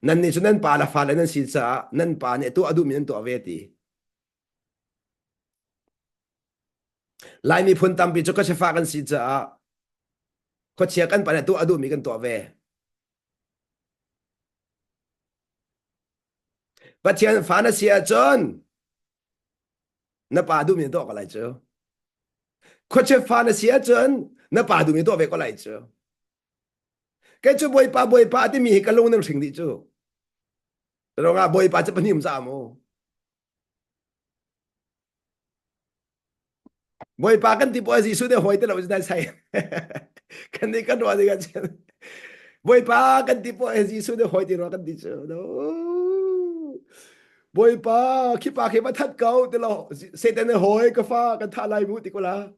nan ni chu nan pa la fa le nan si cha nan pa ne tu adu min to ave ti lai mi phun tam pi chu ko che fa kan si cha ko che kan pa ne tu adu mi kan to ave bắt thiền phá nó xia chân nó bà đủ mình to có lại chưa có chơi phá nó xia chân nó bà đủ mình to về có lại chưa cái chú bồi pa thì mình cái lâu nó sinh đi chú rồi ngà bồi pa chấp niệm sao mô bồi pa kan tipo Jisu de hoy te lo na sai kan ni kan wa diga chen bồi pa kan tipo Jisu de hoy te ro kan di chu no bồi pa khi pa khi mà thắt câu te lo se te ne hoy ka fa kan tha lai mu ti ko la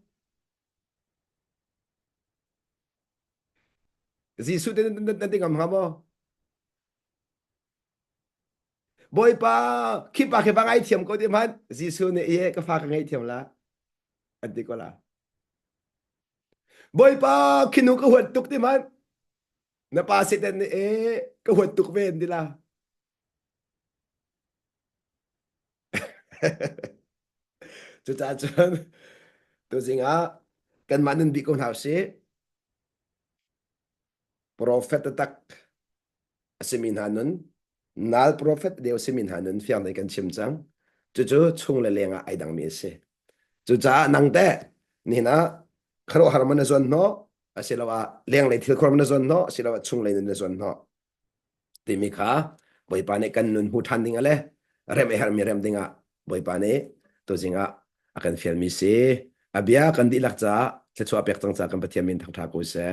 Jisu te na ti ngam ha mo bồi pa khi pa khi ba ngai thiam ko ti man Jisu ne ye ka fa ka ngai thiam la an ti ko la bồi pa khi nu ka huat tuk ti man na pa se te ne e ka huat tuk ven di la chú cha chân tôi xin á cần mà nên bị con học sĩ prophet tak semin hanun nal prophet deu semin hanun fiang nei kan chim chang chú chung le lenga ai dang mi se chú cha nang te ni na kharo harman zon no asilawa leng le thil khrom na zon no asilawa chung le na zon no ti mi kha boi pa ne kan nun hu than ding ale rem e har mi rem dinga boi pa ne to zinga akan fiel mi se abia kan di lak cha che chua pek tang cha kan pathian min thang tha ko se